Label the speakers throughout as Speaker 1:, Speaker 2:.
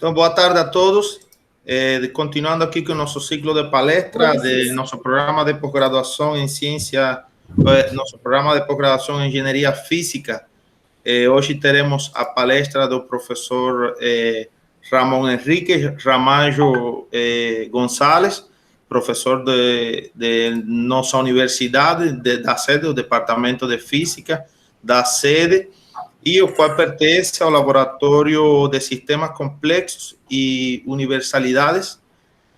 Speaker 1: Então, boa tarde a todos. Continuando aqui com o nosso ciclo de palestra do nosso programa de pós-graduação em ciência, nosso programa de pós-graduação em engenharia física. Hoje teremos a palestra do professor Ramon Henrique Ramalho Gonçalves, professor de nossa universidade, da sede do Departamento de Física, da sede, e o qual pertence ao Laboratório de Sistemas Complexos e Universalidades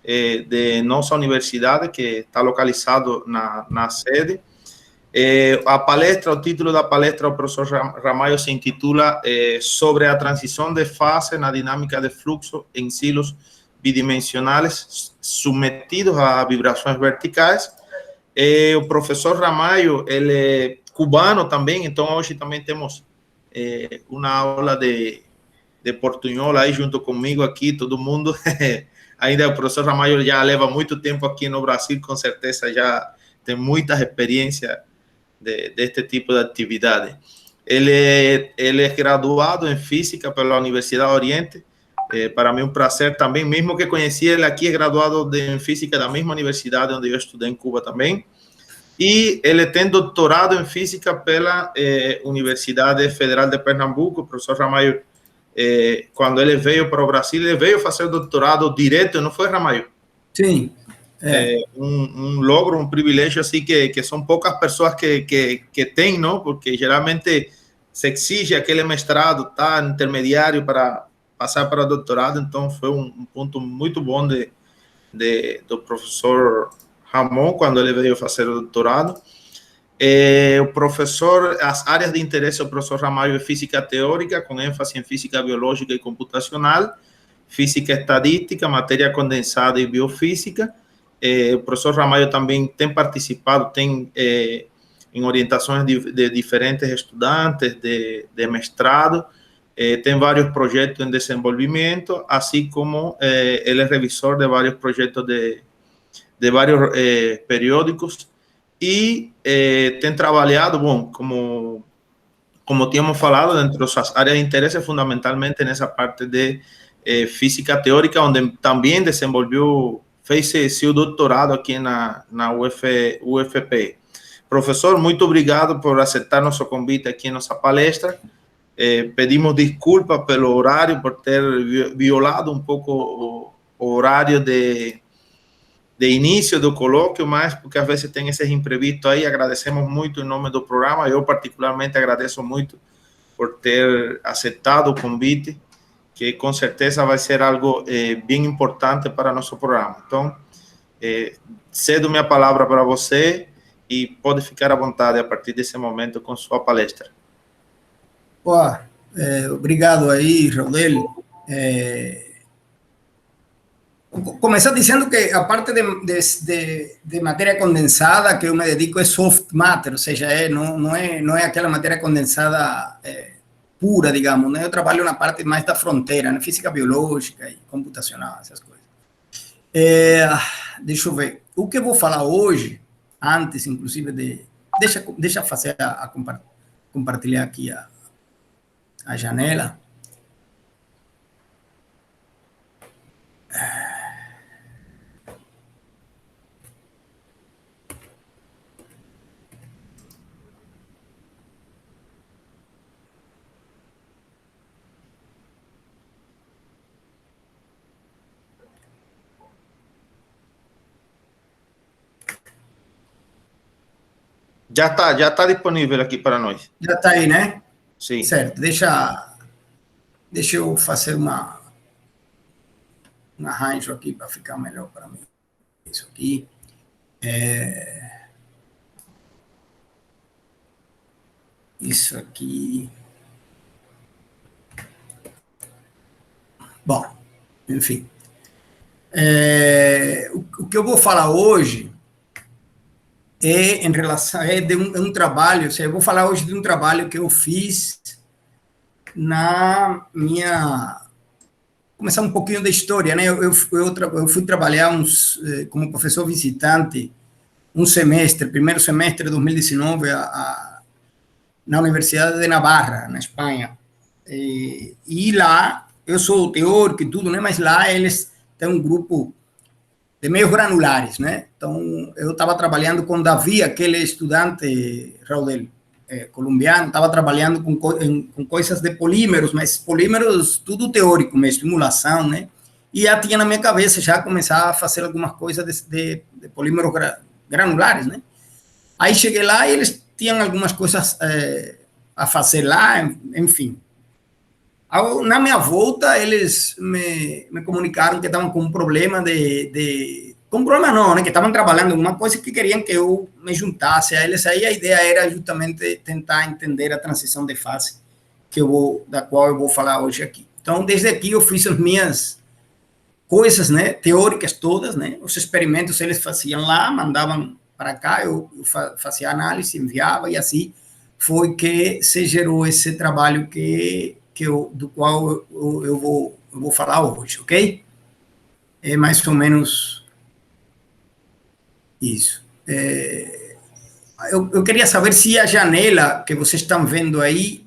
Speaker 1: de nossa universidade, que está localizado na sede. A palestra, o título da palestra do professor Ramalho se intitula sobre a transição de fase na dinâmica de fluxo em silos bidimensionais submetidos a vibrações verticais. O professor Ramalho, ele é cubano também, então hoje também temos uma aula de portunhol aí junto comigo aqui, todo mundo. Ainda o professor Ramalho já leva muito tempo aqui no Brasil, com certeza já tem muita experiência deste tipo de atividade. Ele é graduado em Física pela Universidade Oriente. Para mim é um prazer também, mesmo que conheci ele aqui, é graduado em Física da mesma universidade onde eu estudei em Cuba também. E ele tem doutorado em Física pela Universidade Federal de Pernambuco. O professor Ramalho, quando ele veio para o Brasil, ele veio fazer doutorado direto, não foi, Ramalho?
Speaker 2: Sim.
Speaker 1: Um logro, um privilégio assim que são poucas pessoas que têm, não? Porque geralmente se exige aquele mestrado, tá, intermediário para passar para o doutorado. Então foi um ponto muito bom do professor Ramon quando ele veio fazer o doutorado. O professor, as áreas de interesse do professor Ramalho é física teórica, com ênfase em física biológica e computacional, física estadística, matéria condensada e biofísica. O professor Ramalho também tem participado, em orientações de diferentes estudantes de mestrado, tem vários projetos em desenvolvimento, assim como ele é revisor de vários projetos de vários periódicos e tem trabalhado, bom, como tínhamos falado, dentro das suas áreas de interesse, fundamentalmente nessa parte de física teórica, onde também fez seu doutorado aqui na UFP. Professor, muito obrigado por aceitar nosso convite aqui em nossa palestra. Pedimos desculpa pelo horário, por ter violado um pouco o horário de início do colóquio, mas porque às vezes tem esses imprevistos aí. Agradecemos muito em nome do programa. Eu particularmente agradeço muito por ter aceitado o convite, que com certeza vai ser algo bem importante para nosso programa. Então, cedo minha palavra para você e pode ficar à vontade a partir desse momento com sua palestra.
Speaker 2: Obrigado aí, Raudel. Começar dizendo que a parte de matéria condensada que eu me dedico é soft matter, ou seja, não é aquela matéria condensada pura, digamos, né? Eu trabalho na parte mais da fronteira, na física biológica e computacional, essas coisas. Deixa eu ver. O que eu vou falar hoje, antes, inclusive, deixa eu fazer compartilhar aqui a janela.
Speaker 1: Já está disponível aqui para nós.
Speaker 2: Já está aí, né?
Speaker 1: Sim.
Speaker 2: Certo. Deixa eu fazer um arranjo aqui para ficar melhor para mim. Isso aqui. Isso aqui. Bom, enfim. O que eu vou falar hoje em relação de um trabalho, ou seja, eu vou falar hoje de um trabalho que eu fiz na minha... Começar um pouquinho da história, né? Eu fui trabalhar como professor visitante um semestre, primeiro semestre de 2019, na Universidade de Navarra, na Espanha. E lá eu sou teórico e tudo, né? Mas lá eles têm um grupo de meios granulares, né? Então, eu estava trabalhando com Davi, aquele estudante, Raul, colombiano, estava trabalhando com coisas de polímeros, mas polímeros tudo teórico mesmo, simulação, né? E já tinha na minha cabeça já começar a fazer algumas coisas de polímeros granulares, né? Aí cheguei lá e eles tinham algumas coisas a fazer lá, enfim. Na minha volta, eles me comunicaram que estavam com um problema com um problema não, né? Que estavam trabalhando em alguma coisa que queriam que eu me juntasse a eles. Aí a ideia era justamente tentar entender a transição de fase da qual eu vou falar hoje aqui. Então, desde aqui eu fiz as minhas coisas, né? Teóricas todas, né? Os experimentos eles faziam lá, mandavam para cá, eu fazia análise, enviava, e assim foi que se gerou esse trabalho do qual eu vou falar hoje, ok? É mais ou menos isso. Eu queria saber se a janela que vocês estão vendo aí...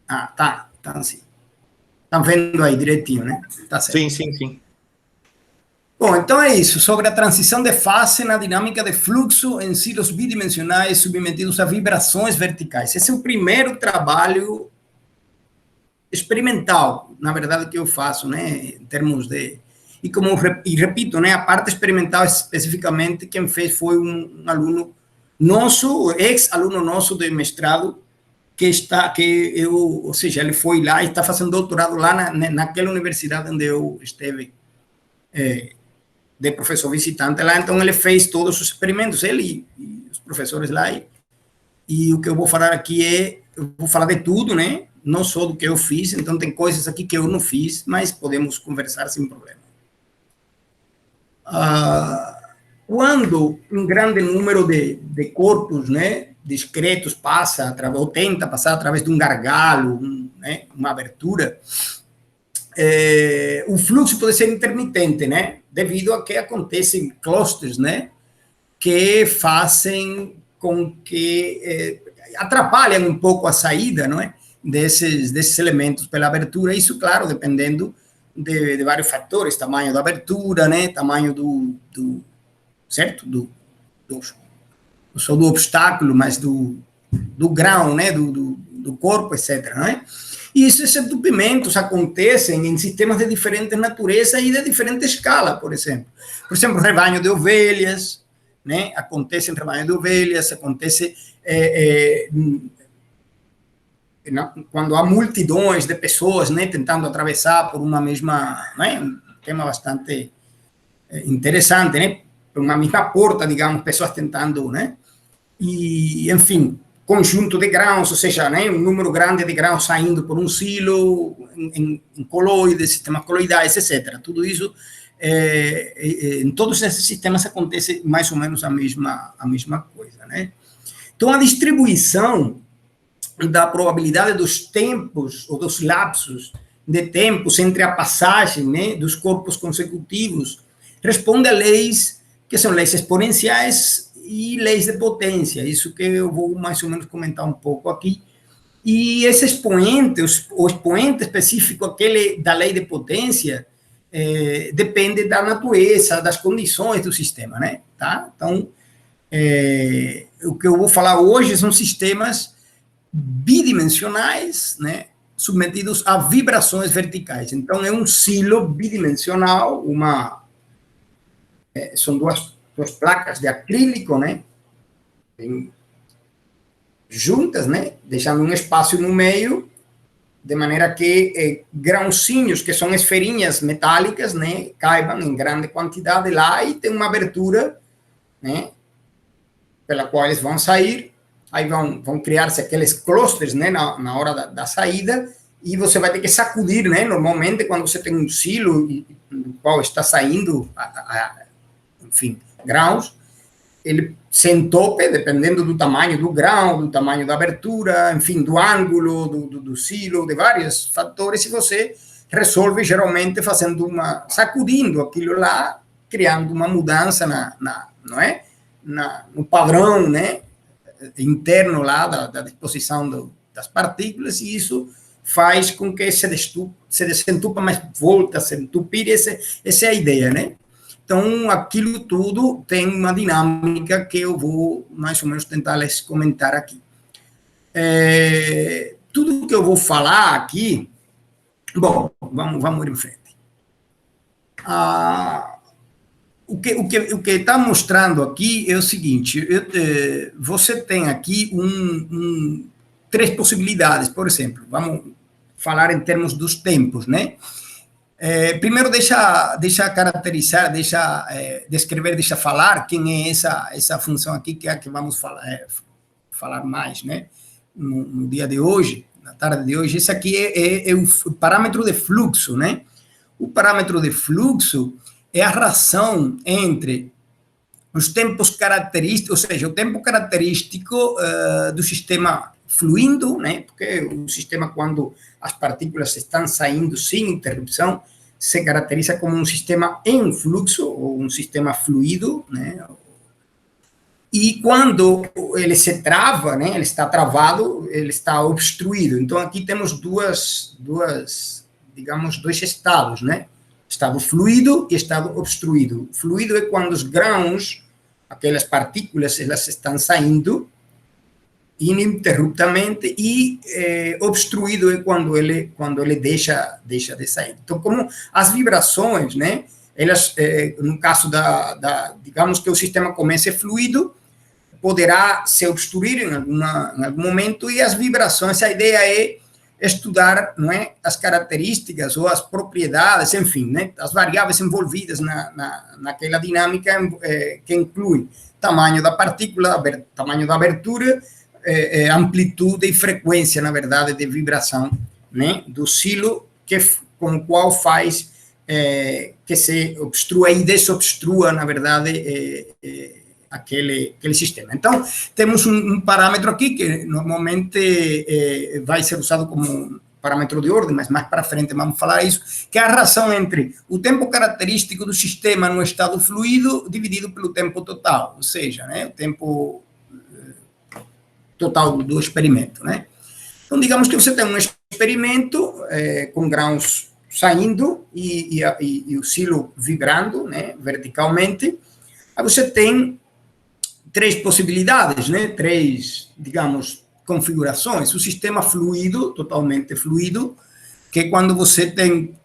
Speaker 2: tá assim. Estão vendo aí direitinho, né? Tá certo.
Speaker 1: Sim, sim, sim.
Speaker 2: Bom, então é isso, sobre a transição de fase na dinâmica de fluxo em silos bidimensionais submetidos a vibrações verticais. Esse é o primeiro trabalho experimental, na verdade, que eu faço, né, em termos de... E repito, né, a parte experimental especificamente, quem fez foi um aluno nosso, ex-aluno nosso de mestrado, ou seja, ele foi lá e está fazendo doutorado lá naquela universidade onde eu esteve de professor visitante lá, então ele fez todos os experimentos, ele e os professores lá, e o que eu vou falar aqui eu vou falar de tudo, né, não só do que eu fiz, então tem coisas aqui que eu não fiz, mas podemos conversar sem problema. Quando um grande número de corpos, né, discretos passa, ou tenta passar através de um gargalo, né, uma abertura, o fluxo pode ser intermitente, né, devido a que acontecem clusters, né, que fazem com que atrapalham um pouco a saída, não é, desses elementos pela abertura. Isso, claro, dependendo de vários fatores, tamanho da abertura, né, tamanho certo, não só do obstáculo, mas do grão, né, do corpo, etc. Né? E esses entupimentos acontecem em sistemas de diferentes natureza e de diferente escala, por exemplo. Por exemplo, rebanho de ovelhas, né? Acontece em rebanho de ovelhas, acontece quando há multidões de pessoas, né, tentando atravessar por uma mesma... Né, um tema bastante interessante, né? Por uma mesma porta, digamos, pessoas tentando, né? E, enfim, conjunto de grãos, ou seja, né, um número grande de grãos saindo por um silo, em coloides, sistemas coloidais, etc. Tudo isso, em todos esses sistemas acontece mais ou menos a mesma coisa, né? Então, a distribuição da probabilidade dos tempos, ou dos lapsos de tempos entre a passagem, né, dos corpos consecutivos, responde a leis que são leis exponenciais e leis de potência, isso que eu vou mais ou menos comentar um pouco aqui. E esse expoente, o expoente específico, aquele da lei de potência, depende da natureza, das condições do sistema, né? Tá? Então, o que eu vou falar hoje são sistemas bidimensionais, né, submetidos a vibrações verticais. Então, é um silo bidimensional, são duas placas de acrílico, né, juntas, né, deixando um espaço no meio, de maneira que grãozinhos, que são esferinhas metálicas, né, caibam em grande quantidade lá e tem uma abertura, né, pela qual eles vão sair. Aí vão criar-se aqueles clusters, né, na hora da saída, e você vai ter que sacudir, né, normalmente quando você tem um silo no qual está saindo, enfim, grãos, ele se entope, dependendo do tamanho do grão, do tamanho da abertura, enfim, do ângulo do silo, de vários fatores, e você resolve geralmente sacudindo aquilo lá, criando uma mudança não é? No padrão, né, interno lá da disposição das partículas, e isso faz com que se desentupa, mas volta a se entupir, essa é a ideia, né? Então, aquilo tudo tem uma dinâmica que eu vou, mais ou menos, tentar lhes comentar aqui. Tudo que eu vou falar aqui, bom, vamos em frente. O que está mostrando aqui é o seguinte, você tem aqui três possibilidades, por exemplo, vamos falar em termos dos tempos, né? Primeiro, deixa caracterizar, descrever, deixa falar quem é essa função aqui, que é a que vamos falar mais, né? No dia de hoje, na tarde de hoje. Esse aqui é o parâmetro de fluxo, né? O parâmetro de fluxo é a relação entre os tempos característicos, ou seja, o tempo característico do sistema fluindo, né? Porque o sistema, quando as partículas estão saindo sem interrupção, se caracteriza como um sistema em fluxo, ou um sistema fluido, né? E quando ele se trava, né? Ele está travado, ele está obstruído. Então, aqui temos digamos, dois estados, né? Estado fluido e estado obstruído. Fluido é quando os grãos, aquelas partículas, elas estão saindo ininterruptamente, e obstruído é quando ele deixa de sair. Então, como as vibrações, né, elas, no caso digamos que o sistema comece fluido, poderá se obstruir em algum momento, e as vibrações, a ideia é estudar, não é, as características ou as propriedades, enfim, né, as variáveis envolvidas naquela dinâmica, que inclui tamanho da partícula, tamanho da abertura, amplitude e frequência, na verdade, de vibração, né, do silo com o qual faz que se obstrua e desobstrua, na verdade, aquele sistema. Então, temos um parâmetro aqui que normalmente vai ser usado como parâmetro de ordem, mas mais para frente vamos falar isso, que é a relação entre o tempo característico do sistema no estado fluido dividido pelo tempo total, ou seja, né, o tempo total do experimento, né? Então, digamos que você tem um experimento com grãos saindo e o silo vibrando, né, verticalmente. Aí você tem três possibilidades, né? Três, digamos, configurações. O sistema fluido, totalmente fluido, que é quando você tem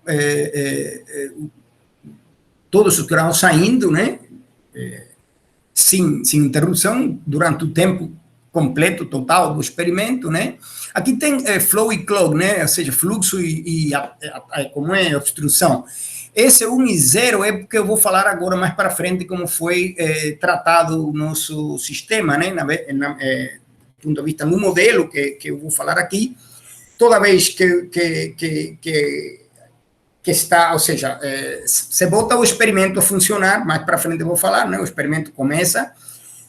Speaker 2: todos os grãos saindo, né? Sem interrupção, durante o tempo completo, total do experimento, né? Aqui tem flow e clog, né? Ou seja, fluxo e como é obstrução. Esse 1 e 0 é porque eu vou falar agora mais para frente como foi tratado o nosso sistema, né? Do ponto de vista no modelo que eu vou falar aqui, toda vez que está, ou seja, se bota o experimento a funcionar, mais para frente eu vou falar, né? O experimento começa.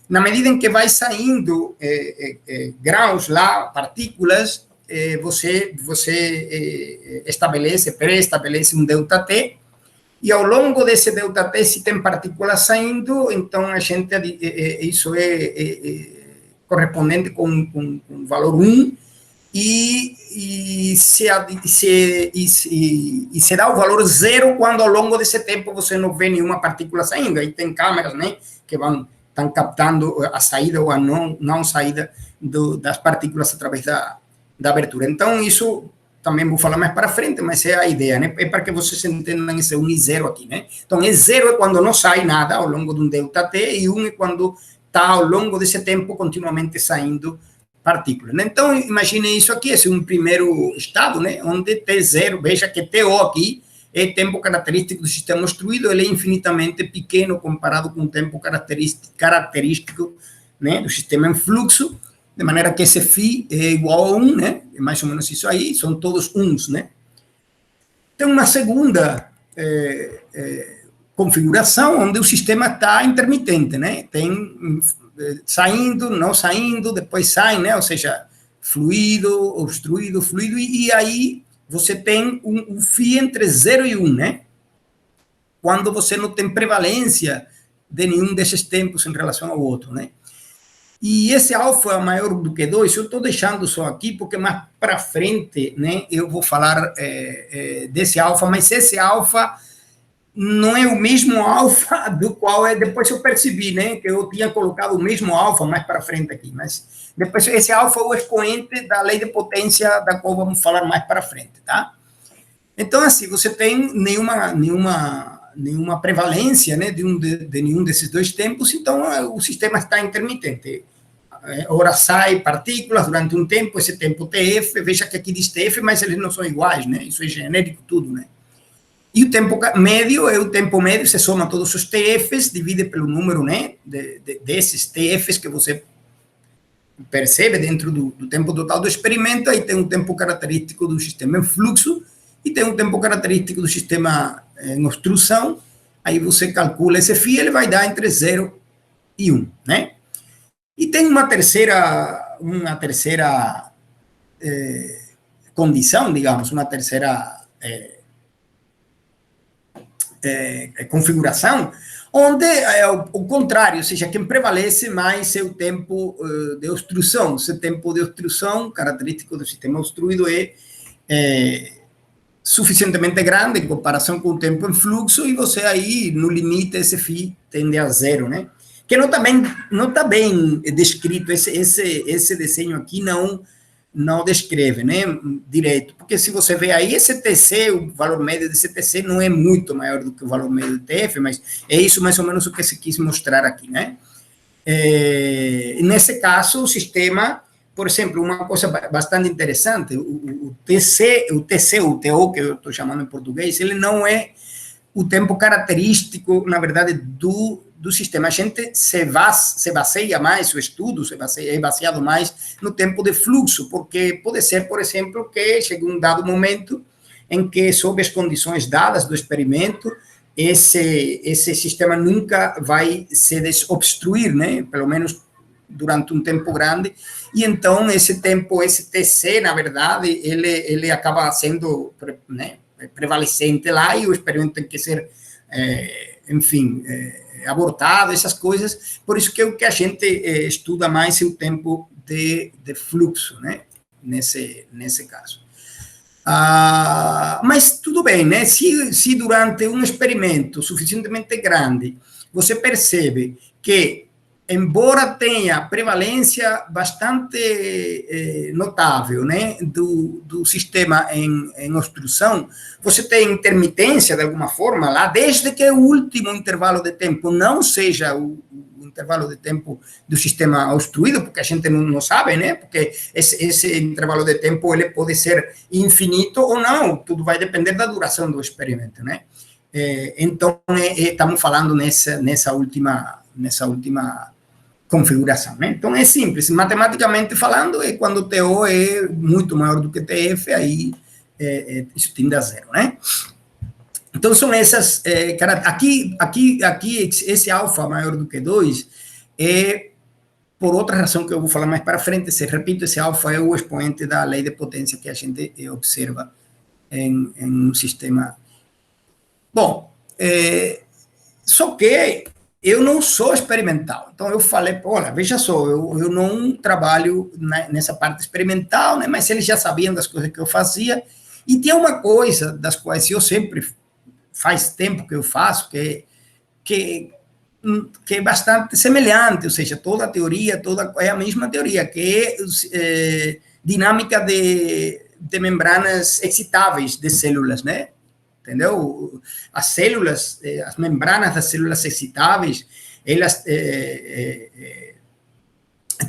Speaker 2: Na medida em que vai saindo grãos lá, partículas, você pré-estabelece um ΔT, e ao longo desse ΔT, se tem partículas saindo, então isso é correspondente com o valor 1, e se dá o valor 0 quando ao longo desse tempo você não vê nenhuma partícula saindo. Aí tem câmeras, né, que estão captando a saída ou a não saída das partículas através da abertura. Então, isso também vou falar mais para frente, mas é a ideia, né? É para que vocês entendam esse 1 e 0 aqui, né? Então, 0 é quando não sai nada ao longo de um ΔT, e 1 é quando está ao longo desse tempo continuamente saindo partículas, né? Então, imagine isso aqui, esse é um primeiro estado, né? Onde T0, veja que TO aqui é tempo característico do sistema obstruído, ele é infinitamente pequeno comparado com o tempo característico, né, do sistema em fluxo, de maneira que esse φ é igual a 1, né? É mais ou menos isso aí, são todos uns, né? Tem uma segunda configuração onde o sistema está intermitente, né? Tem saindo, não saindo, depois sai, né? Ou seja, fluido, obstruído, fluido, e aí você tem um φ entre 0 e 1, né? Quando você não tem prevalência de nenhum desses tempos em relação ao outro, né? E esse alfa maior do que 2, eu estou deixando só aqui, porque mais para frente, né, eu vou falar desse alfa, mas esse alfa não é o mesmo alfa do qual depois eu percebi, né, que eu tinha colocado o mesmo alfa mais para frente aqui, mas depois esse alfa é o expoente da lei de potência, da qual vamos falar mais para frente, tá? Então, assim, você tem nenhuma prevalência, né, de nenhum desses dois tempos, então o sistema está intermitente. Ora sai partículas durante um tempo, esse tempo TF, veja que aqui diz TF, mas eles não são iguais, né? Isso é genérico tudo, né? E o tempo médio é o tempo médio, você soma todos os TFs, divide pelo número, né, desses TFs que você percebe dentro do tempo total do experimento, aí tem um tempo característico do sistema em fluxo e tem um tempo característico do sistema em obstrução, aí você calcula esse φ, ele vai dar entre 0 e 1, né? E tem uma terceira condição, digamos, uma terceira configuração, onde é o contrário, ou seja, quem prevalece mais é o tempo de obstrução. Esse tempo de obstrução, característico do sistema obstruído, é suficientemente grande em comparação com o tempo em fluxo, e você aí, no limite, esse φ tende a 0, né? Que não está bem descrito, esse desenho aqui não descreve, né, direito, porque se você vê aí, esse TC, o valor médio desse TC não é muito maior do que o valor médio do TF, mas é isso mais ou menos o que se quis mostrar aqui, né? Nesse caso, o sistema, por exemplo, uma coisa bastante interessante, o TC, o TO, que eu estou chamando em português, ele não é o tempo característico, na verdade, do sistema. A gente se baseia mais, o estudo é baseado mais no tempo de fluxo, porque pode ser, por exemplo, que chegue um dado momento em que, sob as condições dadas do experimento, esse sistema nunca vai se desobstruir, né? Pelo menos durante um tempo grande, e então esse tempo, esse TC, na verdade, ele acaba sendo, né, prevalecente lá, e o experimento tem que ser, enfim, abortado, essas coisas. Por isso que o que a gente estuda mais é o tempo de fluxo, né, nesse caso. Mas tudo bem, né? Se durante um experimento suficientemente grande você percebe que, embora tenha prevalência bastante notável, né, do sistema em obstrução, você tem intermitência de alguma forma lá, desde que o último intervalo de tempo não seja o intervalo de tempo do sistema obstruído, porque a gente não sabe, né, porque esse intervalo de tempo ele pode ser infinito ou não, tudo vai depender da duração do experimento, né? Então, estamos falando nessa última configuração, né? Então, é simples, matematicamente falando, quando o TO é muito maior do que TF, aí isso tende a 0, né? Então, são essas, aqui, esse alfa maior do que 2 é, por outra razão que eu vou falar mais para frente, repito, esse alfa é o expoente da lei de potência que a gente observa em um sistema. Bom, só que eu não sou experimental, então eu falei, olha, veja só, eu não trabalho nessa parte experimental, né, mas eles já sabiam das coisas que eu fazia, e tinha uma coisa das quais eu sempre, faz tempo que eu faço, que é bastante semelhante, ou seja, toda a teoria, é a mesma teoria, que é dinâmica de membranas excitáveis de células, né? Entendeu? As células, as membranas das células excitáveis, elas têm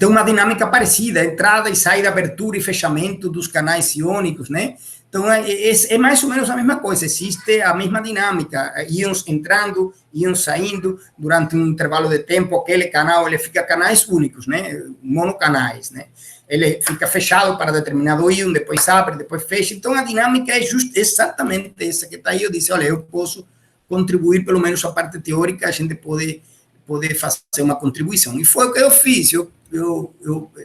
Speaker 2: uma dinâmica parecida, entrada e saída, abertura e fechamento dos canais iônicos, né? Então, é mais ou menos a mesma coisa, existe a mesma dinâmica, íons entrando, íons saindo, durante um intervalo de tempo, aquele canal, ele fica canais únicos, né? Monocanais, né? Ele fica fechado para determinado íon, depois abre, depois fecha. Então, a dinâmica é exatamente essa que está aí. Eu disse, olha, eu posso contribuir, pelo menos a parte teórica, a gente pode fazer uma contribuição. E foi o que eu fiz. Eu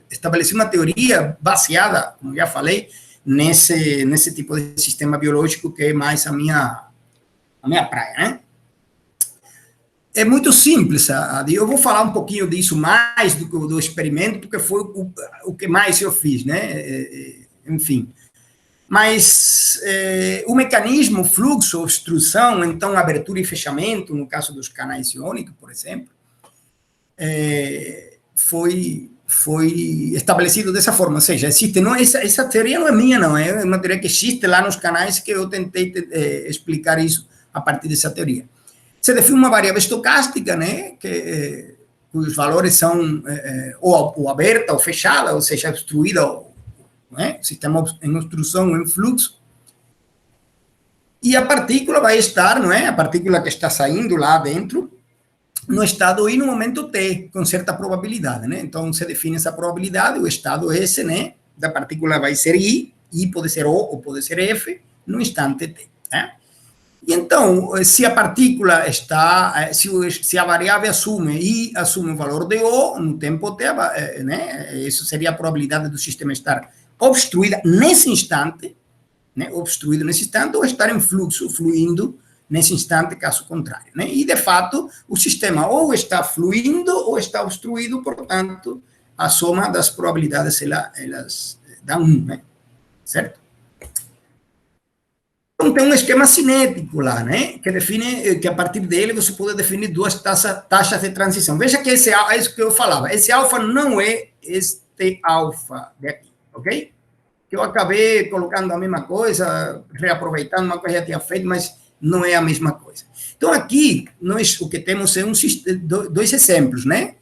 Speaker 2: estabeleci uma teoria baseada, como já falei, nesse tipo de sistema biológico, que é mais a minha praia, né? é muito simples. Eu vou falar um pouquinho disso mais do experimento, porque foi o que mais eu fiz, né? Enfim. Mas o mecanismo, fluxo, obstrução, então abertura e fechamento, no caso dos canais iônicos, por exemplo, foi estabelecido dessa forma. Ou seja, existe, não, essa teoria não é minha, não, é uma teoria que existe lá nos canais que eu tentei explicar isso a partir dessa teoria. Se define uma variável estocástica, né, cujos valores são ou aberta ou fechada, ou seja, obstruída, né, sistema em obstrução ou em fluxo, e a partícula vai estar, não é, a partícula que está saindo lá dentro, no estado I no momento T, com certa probabilidade, né? Então, se define essa probabilidade, o estado S, né, da partícula vai ser I pode ser O ou pode ser F, no instante T, né? E então, se a partícula está, se a variável assume I assume o valor de O, no tempo T, né, isso seria a probabilidade do sistema estar obstruída nesse instante, né, obstruído nesse instante, ou estar em fluxo, fluindo, nesse instante, caso contrário, né? E, de fato, o sistema ou está fluindo ou está obstruído, portanto, a soma das probabilidades, elas dão 1, né? Certo? Então, tem um esquema cinético lá, né? Que define, que a partir dele você pode definir duas taxas de transição. Veja que é isso que eu falava. Esse alfa não é este alfa de aqui, ok? Que eu acabei colocando a mesma coisa, reaproveitando uma coisa que já tinha feito, mas não é a mesma coisa. Então, aqui, nós o que temos é dois exemplos, né?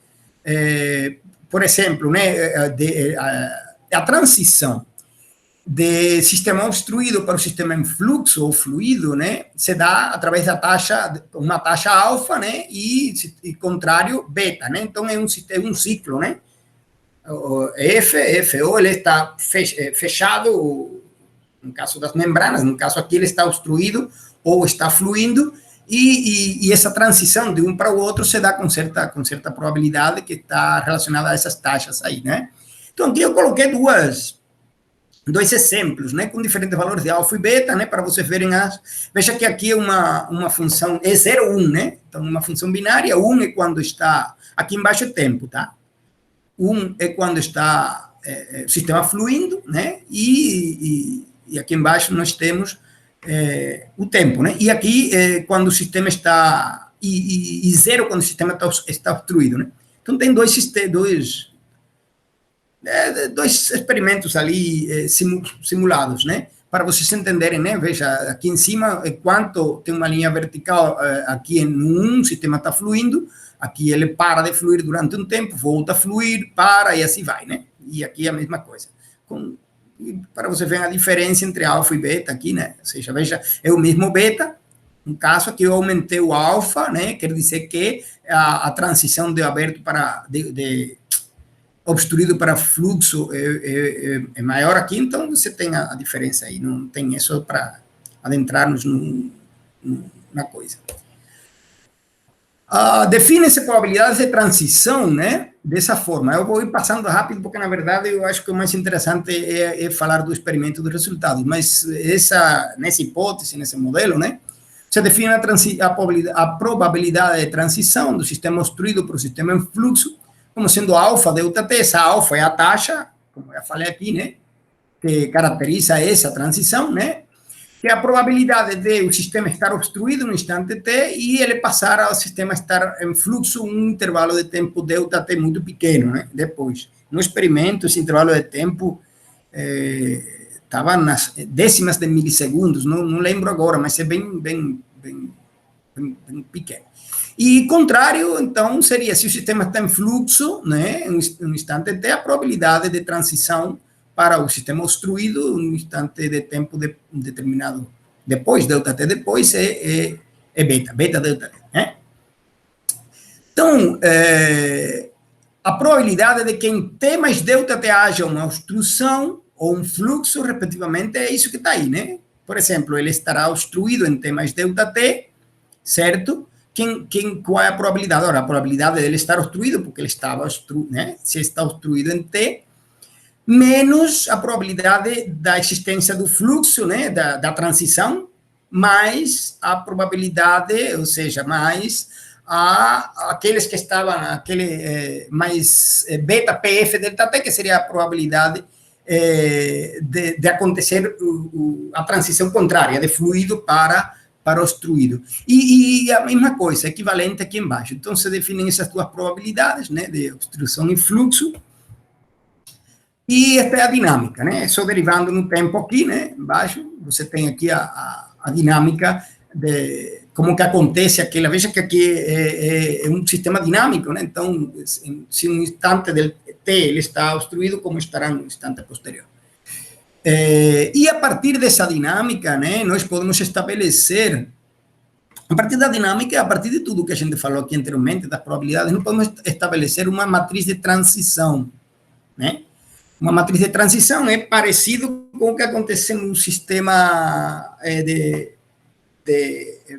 Speaker 2: Por exemplo, né, a transição de sistema obstruído para o sistema em fluxo ou fluido, né, se dá através da uma taxa alfa, né, e contrário, beta, né? Então, é um ciclo, né? O FO, ele está fechado, no caso das membranas, no caso aqui ele está obstruído ou está fluindo, e essa transição de um para o outro se dá com certa probabilidade que está relacionada a essas taxas aí, né? Então, aqui eu coloquei dois exemplos, né, com diferentes valores de alfa e beta, né, para vocês verem veja que aqui é uma função, é 0, 1, né? Então, uma função binária, 1 é quando está, aqui embaixo é tempo, tá? 1 é quando está o sistema fluindo, né? E aqui embaixo nós temos o tempo, né? E aqui quando o sistema está e 0 quando o sistema está obstruído, né? Então tem dois experimentos ali simulados, né? Para vocês entenderem, né? Veja, aqui em cima quanto tem uma linha vertical aqui no 1, o sistema está fluindo. Aqui ele para de fluir durante um tempo, volta a fluir, para e assim vai, né? E aqui é a mesma coisa. Para você ver a diferença entre alfa e beta aqui, né? Ou seja, veja, é o mesmo beta. No caso aqui eu aumentei o alfa, né? Quer dizer que a transição de aberto para de obstruído para fluxo é maior aqui, então você tem a diferença aí. Não tem isso para adentrarmos na coisa. Define-se probabilidades de transição, né, dessa forma. Eu vou ir passando rápido, porque, na verdade, eu acho que o mais interessante é falar do experimento dos resultados, mas nessa hipótese, nesse modelo, né, se define a probabilidade de transição do sistema obstruído para o sistema em fluxo, como sendo alfa delta t. Essa alfa é a taxa, como eu falei aqui, né, que caracteriza essa transição, né, que é a probabilidade de o sistema estar obstruído no instante t e ele passar ao sistema estar em fluxo um intervalo de tempo delta t muito pequeno, né? Depois, no experimento, esse intervalo de tempo estava nas décimas de milissegundos, não lembro agora, mas é bem pequeno. E contrário, então, seria se o sistema está em fluxo, né, no instante t, a probabilidade de transição para o sistema obstruído, um instante de tempo determinado depois, delta t depois, é beta delta t, né? Então, a probabilidade de que em t mais delta t haja uma obstrução ou um fluxo, respectivamente, é isso que está aí, né? Por exemplo, ele estará obstruído em t mais delta t, certo? Qual é a probabilidade? Ora, a probabilidade dele estar obstruído, porque ele estava obstruído, né? Se está obstruído em t, menos a probabilidade da existência do fluxo, né, da transição, mais a probabilidade, ou seja, mais a aqueles que estavam, aquele mais beta PF delta T, que seria a probabilidade de acontecer a transição contrária, de fluido para obstruído. E a mesma coisa, equivalente aqui embaixo. Então, se definem essas duas probabilidades, né, de obstrução e fluxo. E esta é a dinâmica, né? Só derivando no tempo aqui, né? Embaixo, você tem aqui a dinâmica de como que acontece aquela. Veja que aqui é um sistema dinâmico, né? Então, se um instante del T ele está obstruído, como estará no instante posterior. E a partir dessa dinâmica, né? Nós podemos estabelecer, a partir da dinâmica, a partir de tudo que a gente falou aqui anteriormente, das probabilidades, nós podemos estabelecer uma matriz de transição, né? Uma matriz de transição é parecido com o que acontece no sistema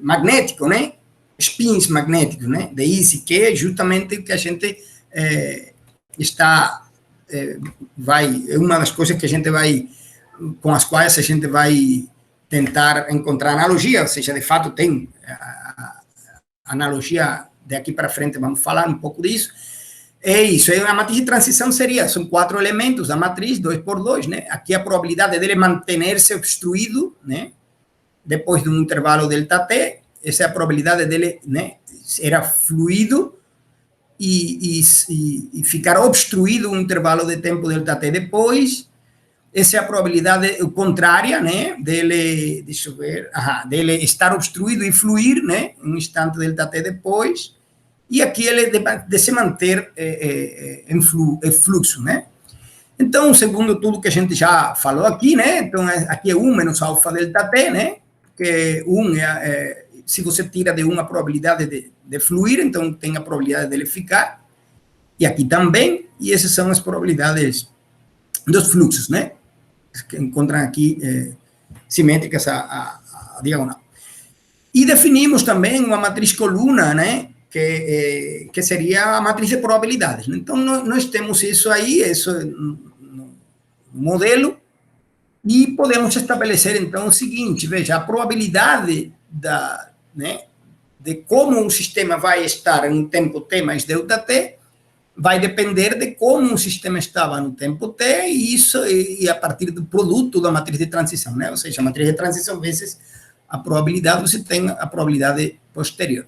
Speaker 2: magnético, né? Spins magnéticos, né? De Easy, que é justamente o que a gente é uma das coisas que a gente vai, com as quais a gente vai tentar encontrar analogia, ou seja, de fato tem a analogia daqui para frente, vamos falar um pouco disso. É isso, a matriz de transição são 4 elementos da matriz, 2 por 2, né? Aqui a probabilidade dele manter-se obstruído, né? Depois de um intervalo delta T, essa é a probabilidade dele, né? Era fluido e ficar obstruído um intervalo de tempo delta T depois. Essa é a probabilidade contrária, né? Dele, deixa eu ver, dele estar obstruído e fluir, né? Um instante delta T depois. E aqui ele de se manter em fluxo, né? Então, segundo tudo que a gente já falou aqui, né? Então, aqui é 1 menos alfa delta T, né? Que 1 se você tira de 1 a probabilidade de fluir, então tem a probabilidade dele ficar. E aqui também, e essas são as probabilidades dos fluxos, né? Que encontram aqui simétricas a diagonal. E definimos também uma matriz coluna, né? Que seria a matriz de probabilidades. Então, nós temos isso aí, isso no modelo, e podemos estabelecer, então, o seguinte, veja, a probabilidade de como um sistema vai estar em um tempo t mais delta t vai depender de como o sistema estava no tempo t, e a partir do produto da matriz de transição, né? Ou seja, a matriz de transição vezes a probabilidade, você tem a probabilidade posterior.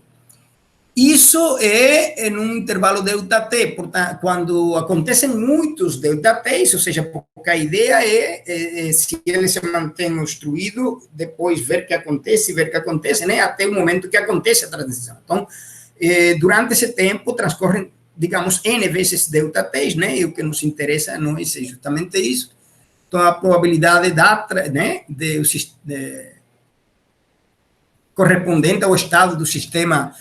Speaker 2: Isso é em um intervalo delta t, portanto, quando acontecem muitos delta t, ou seja, porque a ideia é se ele se mantém obstruído, depois ver o que acontece, né, até o momento que acontece a transição. Então, durante esse tempo, transcorrem, digamos, n vezes delta t, né, e o que nos interessa a nós é justamente isso. Então, a probabilidade né, correspondente ao estado do sistema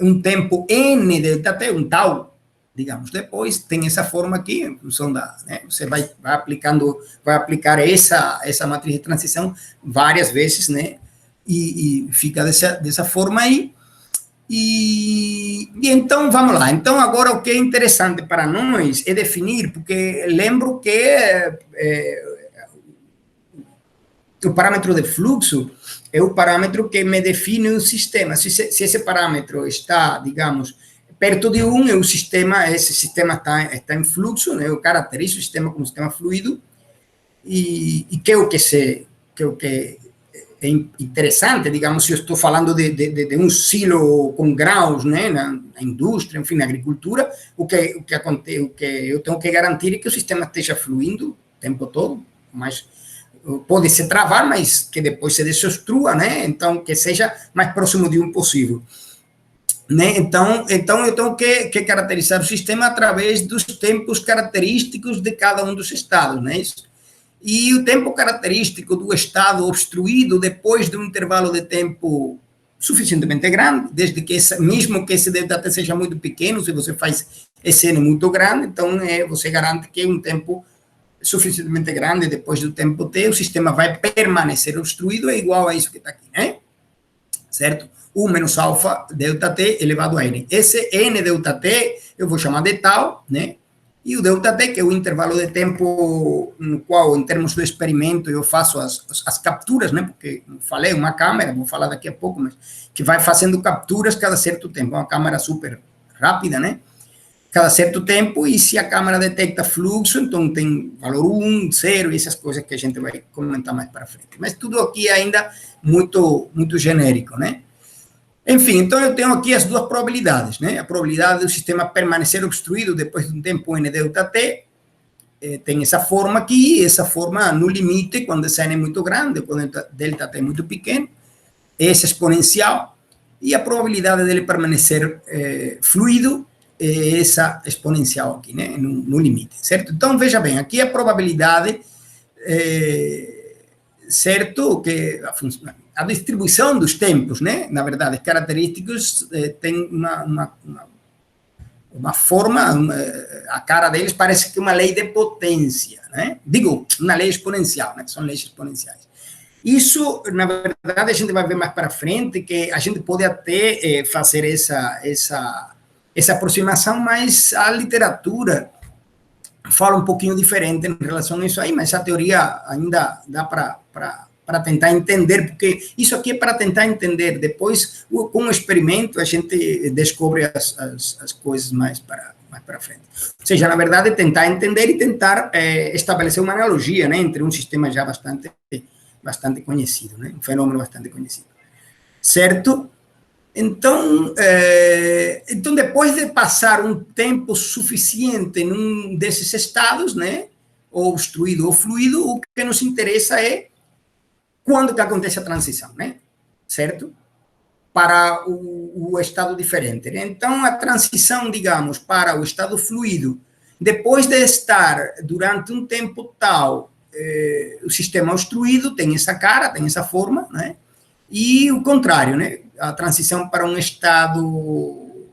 Speaker 2: um tempo n delta t, um tal, digamos, depois tem essa forma aqui, em função da, né, você vai aplicar essa matriz de transição várias vezes, né, e fica dessa forma aí, e então, vamos lá, então agora o que é interessante para nós é definir, porque lembro que o parâmetro de fluxo é o parâmetro que me define o sistema. Se esse parâmetro está, digamos, perto de 1, esse sistema está em fluxo, né? Eu caracterizo o sistema como sistema fluido, e que é o que é interessante, digamos, se eu estou falando de um silo com graus, né, na indústria, enfim, na agricultura, o que eu tenho que garantir é que o sistema esteja fluindo o tempo todo, mas pode se travar, mas que depois se desobstrua, né? Então, que seja mais próximo de 1 possível. Né? Então, eu tenho que caracterizar o sistema através dos tempos característicos de cada um dos estados, né? E o tempo característico do estado obstruído depois de um intervalo de tempo suficientemente grande, desde que mesmo que esse delta t seja muito pequeno, se você faz esse n muito grande, então você garante que um tempo suficientemente grande, depois do tempo t, o sistema vai permanecer obstruído, é igual a isso que está aqui, né? Certo? 1 menos alfa delta t elevado a n. Esse n delta t eu vou chamar de tal, né? e o ΔT, que é o intervalo de tempo no qual, em termos do experimento, eu faço as capturas, né? Porque, como falei, uma câmera, vou falar daqui a pouco, mas que vai fazendo capturas cada certo tempo, uma câmera super rápida, né? Cada certo tempo, e se a câmera detecta fluxo, então tem valor 1, 0, e essas coisas que a gente vai comentar mais para frente. Mas tudo aqui é ainda muito genérico, né? Enfim, então eu tenho aqui as duas probabilidades, né? A probabilidade do sistema permanecer obstruído depois de um tempo n ΔT, tem essa forma aqui, essa forma no limite, quando esse n é muito grande, quando ΔT é muito pequeno, essa exponencial, e a probabilidade dele permanecer fluido é essa exponencial aqui, né? No limite, certo? Então, veja bem, aqui a probabilidade, certo, que a distribuição dos tempos, né? Na verdade, característicos tem uma forma, a cara deles parece que uma lei de potência, né? Digo, uma lei exponencial, né? São leis exponenciais. Isso, na verdade, a gente vai ver mais para frente, que a gente pode até fazer essa aproximação, mas a literatura fala um pouquinho diferente em relação a isso aí, mas a teoria ainda dá para tentar entender, porque isso aqui é para tentar entender. Depois, com o experimento, a gente descobre as coisas mais para frente. Ou seja, na verdade, tentar entender e tentar estabelecer uma analogia, né, entre um sistema já bastante conhecido, né, um fenômeno bastante conhecido. Certo? Então, depois de passar um tempo suficiente em um desses estados, né, ou obstruído ou fluido, o que nos interessa é quando que acontece a transição, né? Certo? Para o estado diferente. Então, a transição, digamos, para o estado fluido, depois de estar durante um tempo tal, o sistema obstruído tem essa cara, tem essa forma, né? E o contrário, né? A transição para um estado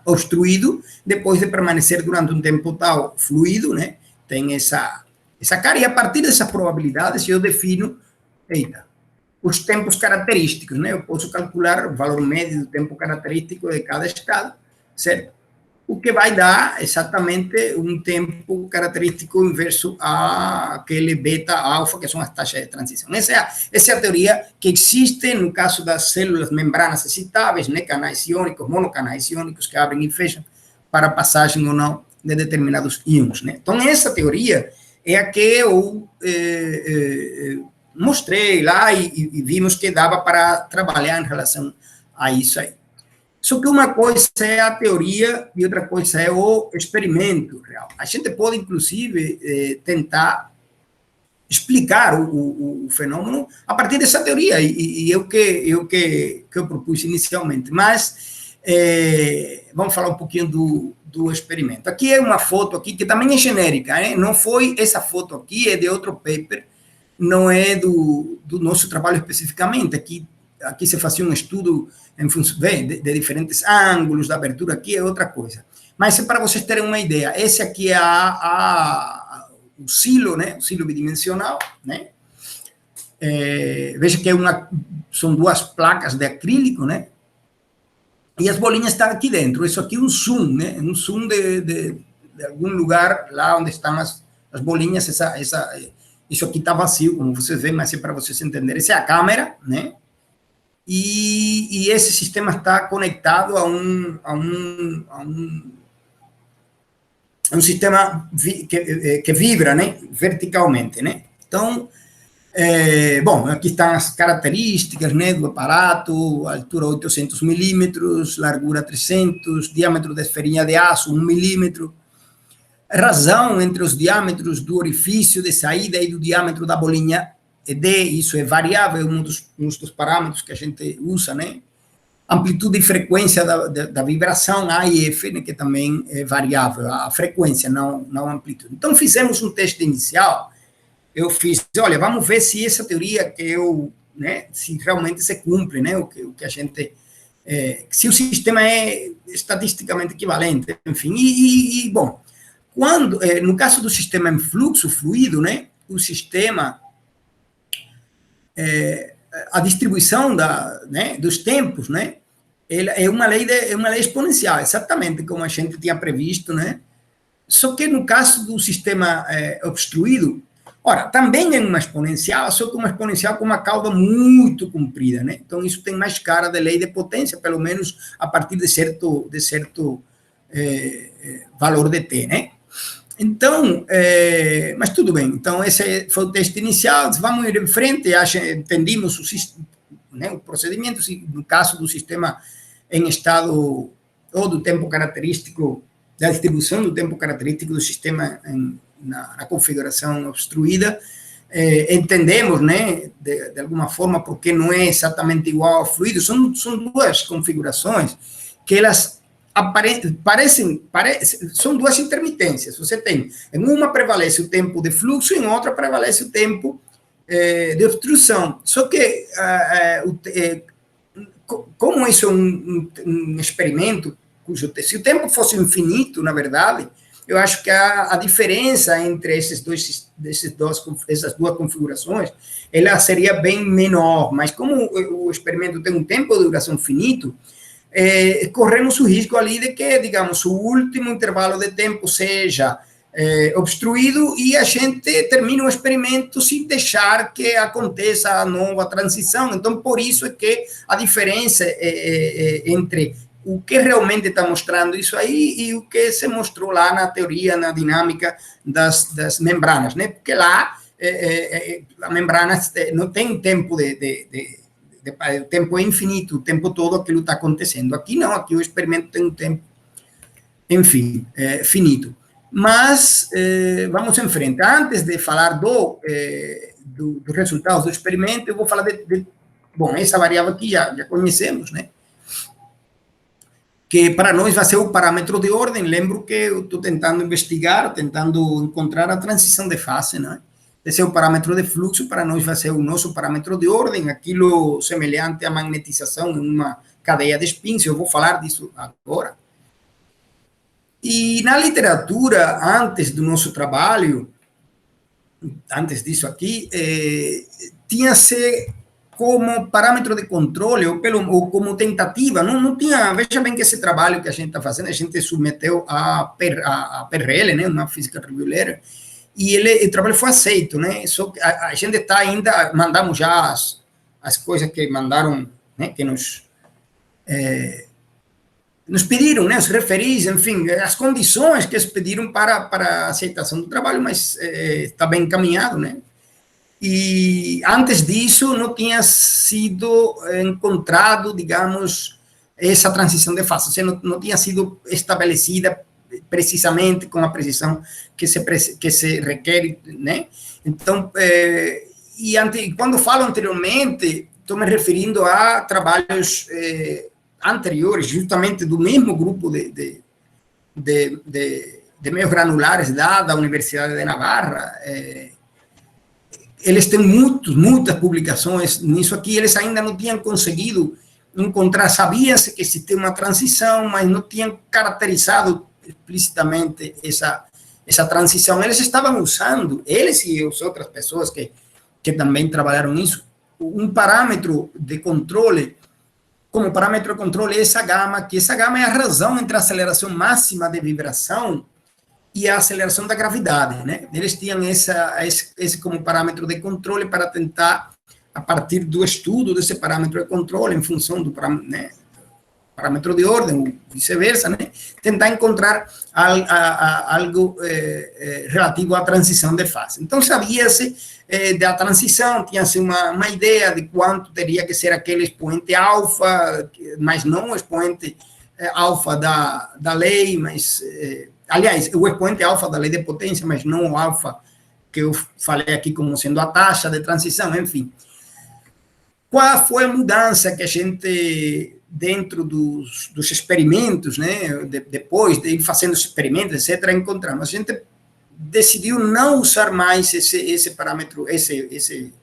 Speaker 2: obstruído, depois de permanecer durante um tempo tal fluido, né? Tem essa cara, e a partir dessas probabilidades eu defino os tempos característicos, né? Eu posso calcular o valor médio do tempo característico de cada estado, certo? O que vai dar exatamente um tempo característico inverso àquele beta, alfa, que são as taxas de transição. Essa é a teoria que existe no caso das células membranas excitáveis, né? Canais iônicos, monocanais iônicos que abrem e fecham para passagem ou não de determinados íons, né? Então, essa teoria é a que eu mostrei lá e vimos que dava para trabalhar em relação a isso aí. Só que uma coisa é a teoria e outra coisa é o experimento real. A gente pode, inclusive, tentar explicar o fenômeno a partir dessa teoria, e é o que eu propus inicialmente. Mas vamos falar um pouquinho do experimento. Aqui é uma foto aqui que também é genérica, hein? Não foi essa foto aqui, é de outro paper, não é do nosso trabalho especificamente. Aqui se fazia um estudo em função de diferentes ângulos da abertura, aqui é outra coisa. Mas para vocês terem uma ideia, esse aqui é o silo, né? O silo bidimensional, né? Veja que são duas placas de acrílico, né? E as bolinhas estão aqui dentro. Isso aqui é um zoom, né? Um zoom de algum lugar lá onde estão as bolinhas. Isso aqui está vazio, como vocês veem, mas é para vocês entenderem. Essa é a câmera, né? E esse sistema está conectado a um sistema que vibra, né? Verticalmente, né? Então, bom, aqui estão as características, né, do aparato: altura 800 milímetros, largura 300, diâmetro da esferinha de aço 1 milímetro, razão entre os diâmetros do orifício de saída e do diâmetro da bolinha D, isso é variável, um dos parâmetros que a gente usa, né? Amplitude e frequência da vibração, A e F, né, que também é variável, a frequência, não a amplitude. Então, fizemos um teste inicial. Eu fiz, olha, vamos ver se essa teoria que né, se realmente se cumpre, né, o que a gente, se o sistema é estatisticamente equivalente, enfim. Bom, no caso do sistema em fluxo fluido, né, o sistema, a distribuição né, dos tempos, né, é uma lei exponencial, exatamente como a gente tinha previsto, né? Só que no caso do sistema obstruído, ora, também é uma exponencial, só que uma exponencial com uma cauda muito comprida, né? Então, isso tem mais cara de lei de potência, pelo menos a partir de certo valor de T, né? Então, mas tudo bem. Então, esse foi o teste inicial. Vamos ir em frente. Entendimos o procedimento. No caso do sistema em estado ou do tempo característico, da distribuição do tempo característico do sistema na configuração obstruída, entendemos, né, de alguma forma, porque não é exatamente igual ao fluido. São duas configurações que elas são duas intermitências. Você tem, em uma prevalece o tempo de fluxo, em outra prevalece o tempo de obstrução. Só que, como isso é um experimento, se o tempo fosse infinito, na verdade, eu acho que a diferença entre essas duas configurações, ela seria bem menor, mas como o experimento tem um tempo de duração finito, corremos o risco ali de que, digamos, o último intervalo de tempo seja obstruído e a gente termine o experimento sem deixar que aconteça a nova transição. Então, por isso é que a diferença entre o que realmente está mostrando isso aí e o que se mostrou lá na teoria, na dinâmica das membranas, né? Porque lá a membrana não tem tempo o tempo é infinito, o tempo todo aquilo está acontecendo. Aqui não, aqui o experimento tem um tempo, enfim, finito. Mas vamos em frente. Antes de falar dos resultados do experimento, eu vou falar bom, essa variável aqui já conhecemos, né? Que para nós vai ser o parâmetro de ordem. Lembro que eu estou tentando investigar, tentando encontrar a transição de fase, né? Esse é o parâmetro de fluxo, para nós vai ser o nosso parâmetro de ordem, aquilo semelhante à magnetização em uma cadeia de spins. Eu vou falar disso agora. E na literatura, antes do nosso trabalho, antes disso aqui, tinha-se como parâmetro de controle ou como tentativa, não tinha, veja bem que esse trabalho que a gente está fazendo, a gente submeteu a PRL, né, uma física regular, e o trabalho foi aceito, né, só que a gente está ainda, mandamos já as coisas que mandaram, né, que nos pediram, né, os referis, enfim, as condições que eles pediram para a aceitação do trabalho, mas está bem encaminhado, né. E antes disso não tinha sido encontrado, digamos, essa transição de fase, ou seja, não tinha sido estabelecida precisamente com a precisão que se requer, né? Então, quando falo anteriormente, estou me referindo a trabalhos anteriores, justamente do mesmo grupo de meios granulares da Universidade de Navarra. Eles têm muitas publicações nisso aqui, eles ainda não tinham conseguido encontrar, sabiam-se que existia uma transição, mas não tinham caracterizado explicitamente essa transição. Eles estavam usando, eles e as outras pessoas que também trabalharam nisso, um parâmetro de controle, como parâmetro de controle essa gama, que essa gama é a razão entre a aceleração máxima de vibração e a aceleração da gravidade, né? Eles tinham esse como parâmetro de controle para tentar, a partir do estudo desse parâmetro de controle, em função do parâmetro de ordem, ou vice-versa, né? Tentar encontrar algo relativo à transição de fase. Então, sabia-se da transição, tinha-se uma ideia de quanto teria que ser aquele expoente alfa, mas não o expoente alfa da lei, mas... aliás, o expoente alfa da lei de potência, mas não o alfa que eu falei aqui como sendo a taxa de transição, enfim. Qual foi a mudança que a gente, dentro dos experimentos, né, depois de ir fazendo experimentos, etc., encontramos? A gente decidiu não usar mais esse parâmetro, esse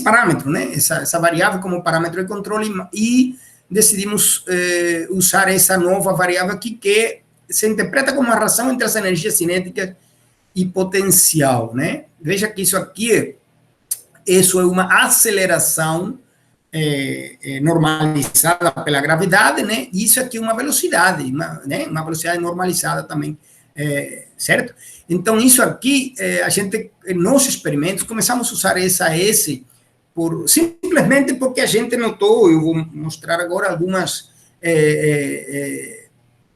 Speaker 2: parâmetro, né, essa variável como parâmetro de controle, e decidimos usar essa nova variável aqui, que se interpreta como uma relação entre as energias cinéticas e potencial, né? Veja que isso aqui, isso é uma aceleração normalizada pela gravidade, né? E isso aqui é uma velocidade, uma velocidade normalizada também certo? Então, isso aqui, a gente, nos experimentos, começamos a usar essa S simplesmente porque a gente notou, eu vou mostrar agora algumas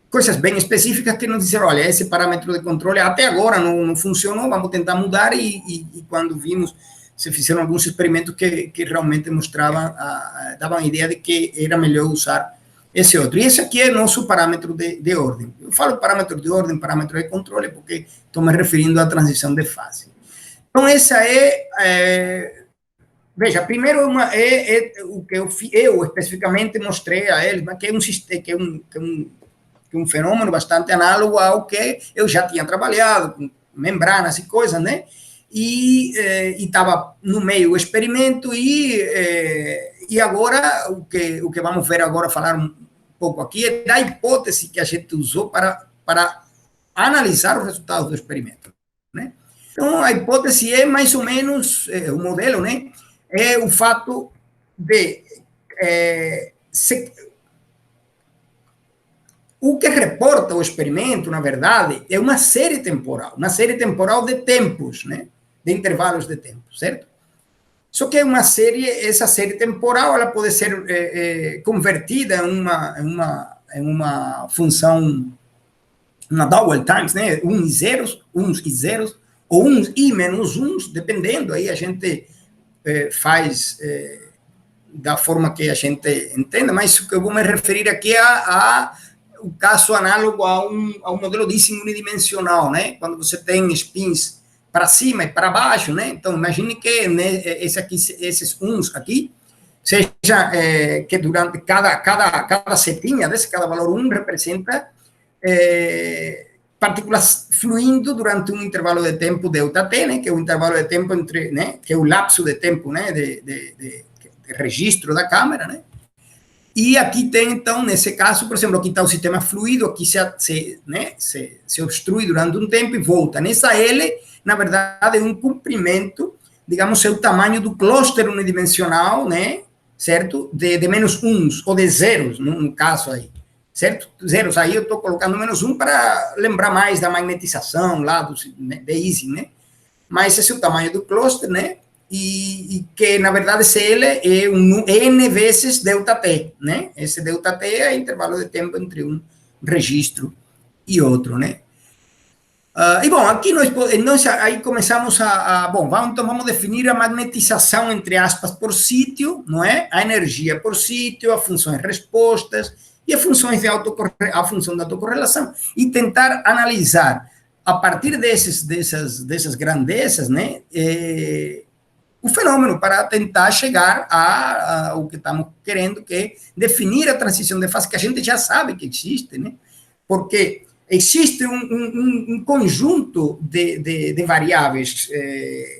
Speaker 2: coisas bem específicas que nos disseram, olha, esse parâmetro de controle até agora não funcionou, vamos tentar mudar, e quando vimos, se fizeram alguns experimentos que realmente mostravam, davam a ideia de que era melhor usar esse outro. E esse aqui é nosso parâmetro de ordem. Eu falo parâmetro de ordem, parâmetro de controle, porque estou me referindo à transição de fase. Então, essa veja, primeiro o que eu especificamente mostrei a eles, que é um fenômeno bastante análogo ao que eu já tinha trabalhado, com membranas e coisas, né? E estava no meio do experimento, e agora, o que vamos ver agora, falar um pouco aqui, é da hipótese que a gente usou para analisar os resultados do experimento, né? Então, a hipótese é mais ou menos, o modelo, né? É o fato de o que reporta o experimento, na verdade, é uma série temporal de tempos, né? De intervalos de tempo, certo? Só que essa série temporal, ela pode ser convertida em uma função, uma double times, né? Uns e zeros, ou uns e menos uns, dependendo, aí a gente faz da forma que a gente entenda, mas o que eu vou me referir aqui é o caso análogo a um modelo de Ising unidimensional, né? Quando você tem spins para cima e para baixo, né? Então, imagine que, né, esses uns aqui, seja que durante cada setinha desse, cada valor 1 representa partículas fluindo durante um intervalo de tempo ΔT, né? Que é o intervalo de tempo entre, né? Que é o lapso de tempo, né? De registro da câmera, né? E aqui tem, então, nesse caso, por exemplo, aqui está o sistema fluido, aqui se obstrui durante um tempo e volta. Nessa L, na verdade, é um comprimento, digamos, é o tamanho do cluster unidimensional, né? Certo? De menos uns, ou de zeros, no caso aí. Certo? Zeros, aí eu estou colocando menos um para lembrar mais da magnetização lá de Ising, né? Mas esse é o tamanho do cluster, né? E que, na verdade, CL é um N vezes ΔT, né? Esse ΔT é o intervalo de tempo entre um registro e outro, né? E, bom, aqui nós aí começamos bom, então vamos definir a magnetização, entre aspas, por sítio, não é? A energia por sítio, as funções respostas e as funções a função da autocorrelação, e tentar analisar, a partir dessas grandezas, né? O fenômeno, para tentar chegar ao que estamos querendo, que é definir a transição de fase, que a gente já sabe que existe, né? Porque existe um conjunto de variáveis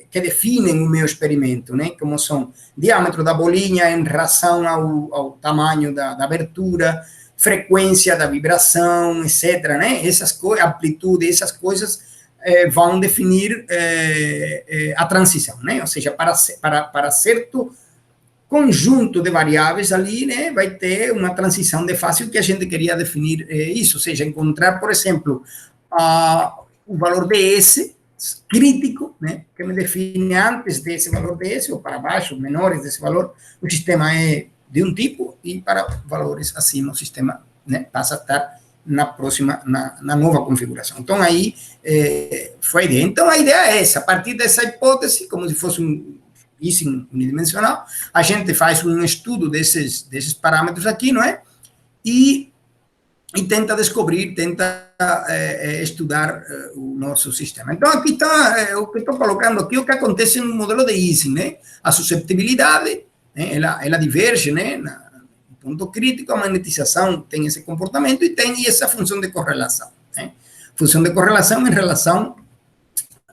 Speaker 2: que definem o meu experimento, né? Como são diâmetro da bolinha em relação ao tamanho da abertura, frequência da vibração, etc., né? Essas coisas, amplitude, essas coisas vão definir a transição, né? Ou seja, para certo conjunto de variáveis ali, né, vai ter uma transição de fase que a gente queria definir isso, ou seja, encontrar, por exemplo, o valor de S crítico, né, que me define antes desse valor de S, ou para baixo, menores desse valor, o sistema é de um tipo, e para valores acima, o sistema, né, passa a estar na nova configuração. Então, aí foi a ideia. Então, a ideia é essa, a partir dessa hipótese, como se fosse um Ising unidimensional, a gente faz um estudo desses parâmetros aqui, não é? E tenta descobrir, estudar o nosso sistema. Então, aqui está, o que estou colocando aqui, o que acontece no modelo de Ising, né? A susceptibilidade, né? ela diverge, né? No ponto crítico, a magnetização tem esse comportamento e tem essa função de correlação, né? Função de correlação em relação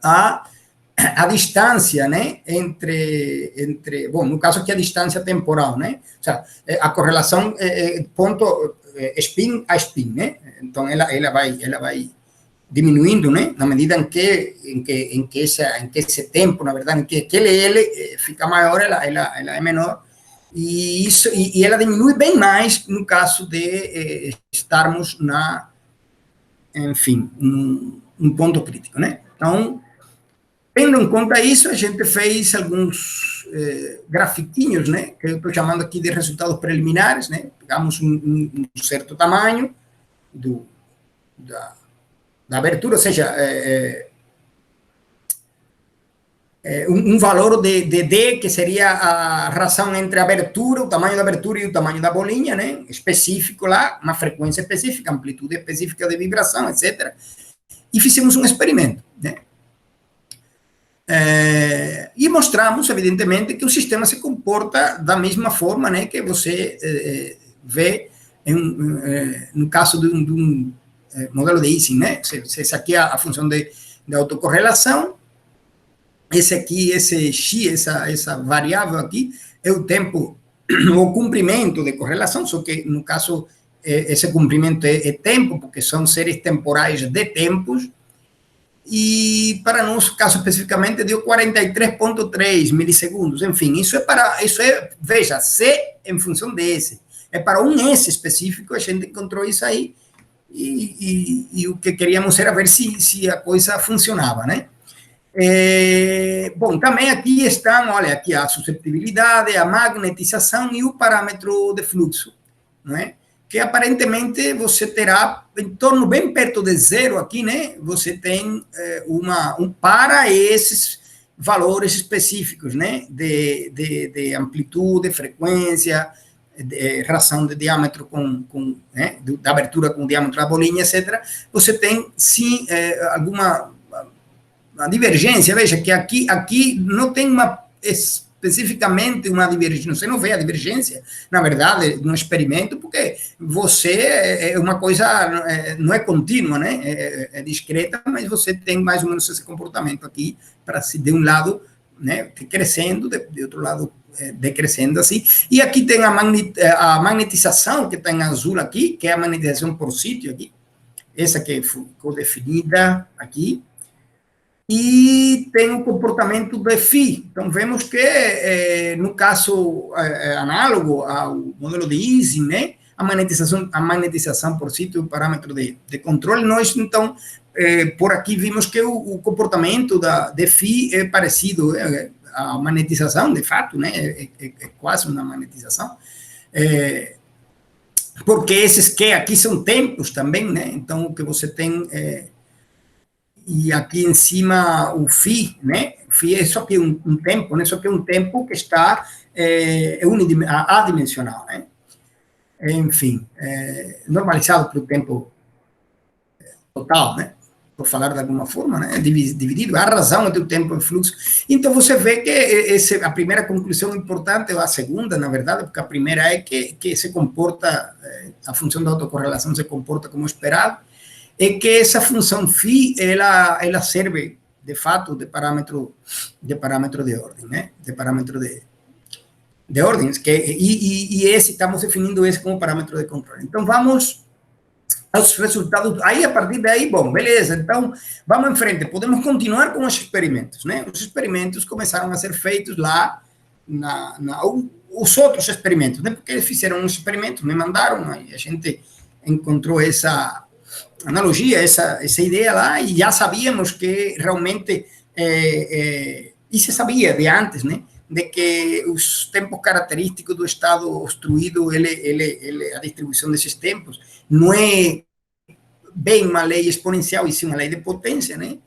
Speaker 2: a distância, né, bom, no caso aqui a distância temporal, né, ou seja, a correlação ponto spin a spin, né, então ela vai diminuindo, né, na medida em que esse tempo, na verdade, em que aquele L fica maior, ela é menor, e ela diminui bem mais no caso de estarmos enfim, ponto crítico, né? Então, tendo em conta isso, a gente fez alguns grafiquinhos, né? Que eu estou chamando aqui de resultados preliminares, né? Pegamos um certo tamanho da abertura, ou seja, um valor de D, que seria a razão entre a abertura, o tamanho da abertura e o tamanho da bolinha, né? Específico lá, uma frequência específica, amplitude específica de vibração, etc. E fizemos um experimento, né? E mostramos, evidentemente, que o sistema se comporta da mesma forma, né, que você vê no caso de um modelo de Ising, né? Essa aqui é a função de autocorrelação. Esse aqui, esse x, essa variável aqui, é o tempo, o comprimento de correlação, só que, no caso, esse comprimento é tempo, porque são séries temporais de tempos, e para nosso caso especificamente deu 43,3 milissegundos. Enfim, veja, C em função de S. É para um S específico, a gente encontrou isso aí, e o que queríamos era ver se a coisa funcionava, né? Bom, também aqui estão, olha, aqui a susceptibilidade, a magnetização e o parâmetro de fluxo, não é? Que aparentemente você terá em torno, bem perto de zero aqui, né? Você tem para esses valores específicos, né? De amplitude, frequência, razão de diâmetro né? Da abertura com o diâmetro da bolinha, etc. Você tem, sim, alguma divergência. Veja que aqui não tem especificamente uma divergência, você não vê a divergência, na verdade, no experimento, porque você é uma coisa, não é contínua, né? É discreta, mas você tem mais ou menos esse comportamento aqui, para se de um lado, né, crescendo, de outro lado, decrescendo assim. E aqui tem a magnetização, que está em azul aqui, que é a magnetização por sítio aqui, essa que ficou definida aqui. E tem o comportamento do Φ. Então, vemos que, no caso análogo ao modelo de Ising, né, a magnetização por sítio, o parâmetro de controle, nós, então, por aqui vimos que o comportamento de Φ é parecido à magnetização, de fato, né, é quase uma magnetização, porque esses que aqui são tempos também, né, então o que você tem e aqui em cima o Φ, né? Φ é só que um tempo, né? Só que um tempo que está adimensional, né? Enfim, normalizado pelo tempo total, né? Por falar de alguma forma, né? Dividido, a razão do tempo em fluxo. Então, você vê que a primeira conclusão importante, ou a segunda, na verdade, porque a primeira é que se comporta, a função da autocorrelação se comporta como esperado, é que essa função Φ, ela serve, de fato, de parâmetro de ordem, né? De parâmetro de ordens, e estamos definindo esse como parâmetro de controle. Então, vamos aos resultados. Aí, a partir daí, bom, beleza, então, vamos em frente. Podemos continuar com os experimentos, né? Os experimentos começaram a ser feitos lá, os outros experimentos, né? Porque eles fizeram um experimento, me mandaram, aí a gente encontrou essa analogia, essa ideia lá, e já sabíamos que realmente, e se sabia de antes, né, de que os tempos característicos do estado obstruído, a distribuição desses tempos, não é bem uma lei exponencial, e sim uma lei de potência, né?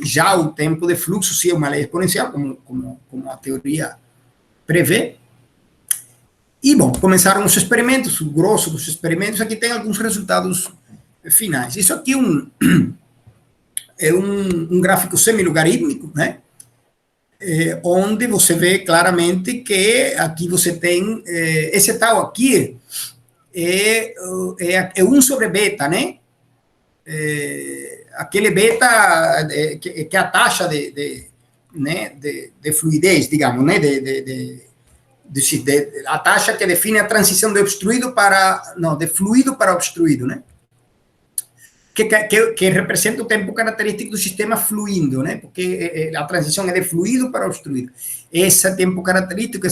Speaker 2: Já o tempo de fluxo, sim, é uma lei exponencial, como a teoria prevê. E, bom, começaram os experimentos, o grosso dos experimentos, aqui tem alguns resultados finais. Isso aqui é um gráfico semilogarítmico, né? Onde você vê claramente que aqui você tem, esse tal aqui é 1 sobre beta, né? Aquele beta que é a taxa de fluidez, digamos, né? A taxa que define a transição de obstruído de fluido para obstruído, né? Que representa o tempo característico do sistema fluindo, né? Porque a transição é de fluido para obstruído. Esse tempo característico,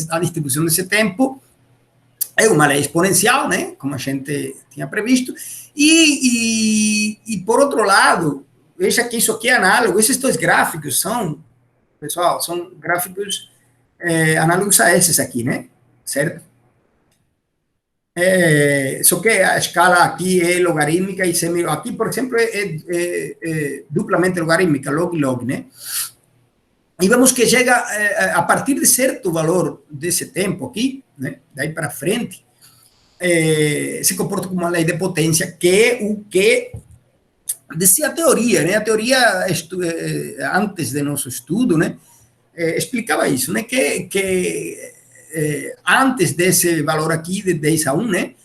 Speaker 2: a distribuição desse tempo, é uma lei exponencial, né, como a gente tinha previsto, e por outro lado, veja que isso aqui é análogo, esses dois gráficos são, pessoal, são gráficos análogos a esses aqui, né, certo? Só que a escala aqui é logarítmica e semi... Aqui, por exemplo, é duplamente logarítmica, log e log, né? E vemos que chega, a partir de certo valor desse tempo aqui, né? Daí para frente, se comporta como uma lei de potência, que é o que dizia a teoria, né? A teoria, antes de nosso estudo, né? Explicava isso, né? Que antes desse valor aqui, de 10 a 1, né?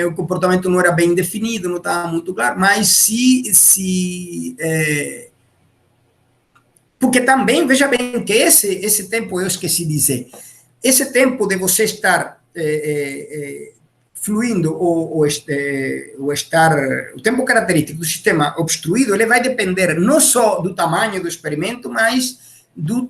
Speaker 2: O comportamento não era bem definido, não estava muito claro, mas porque também, veja bem, que esse tempo, eu esqueci de dizer, esse tempo de você estar fluindo ou estar, o tempo característico do sistema obstruído, ele vai depender não só do tamanho do experimento, mas do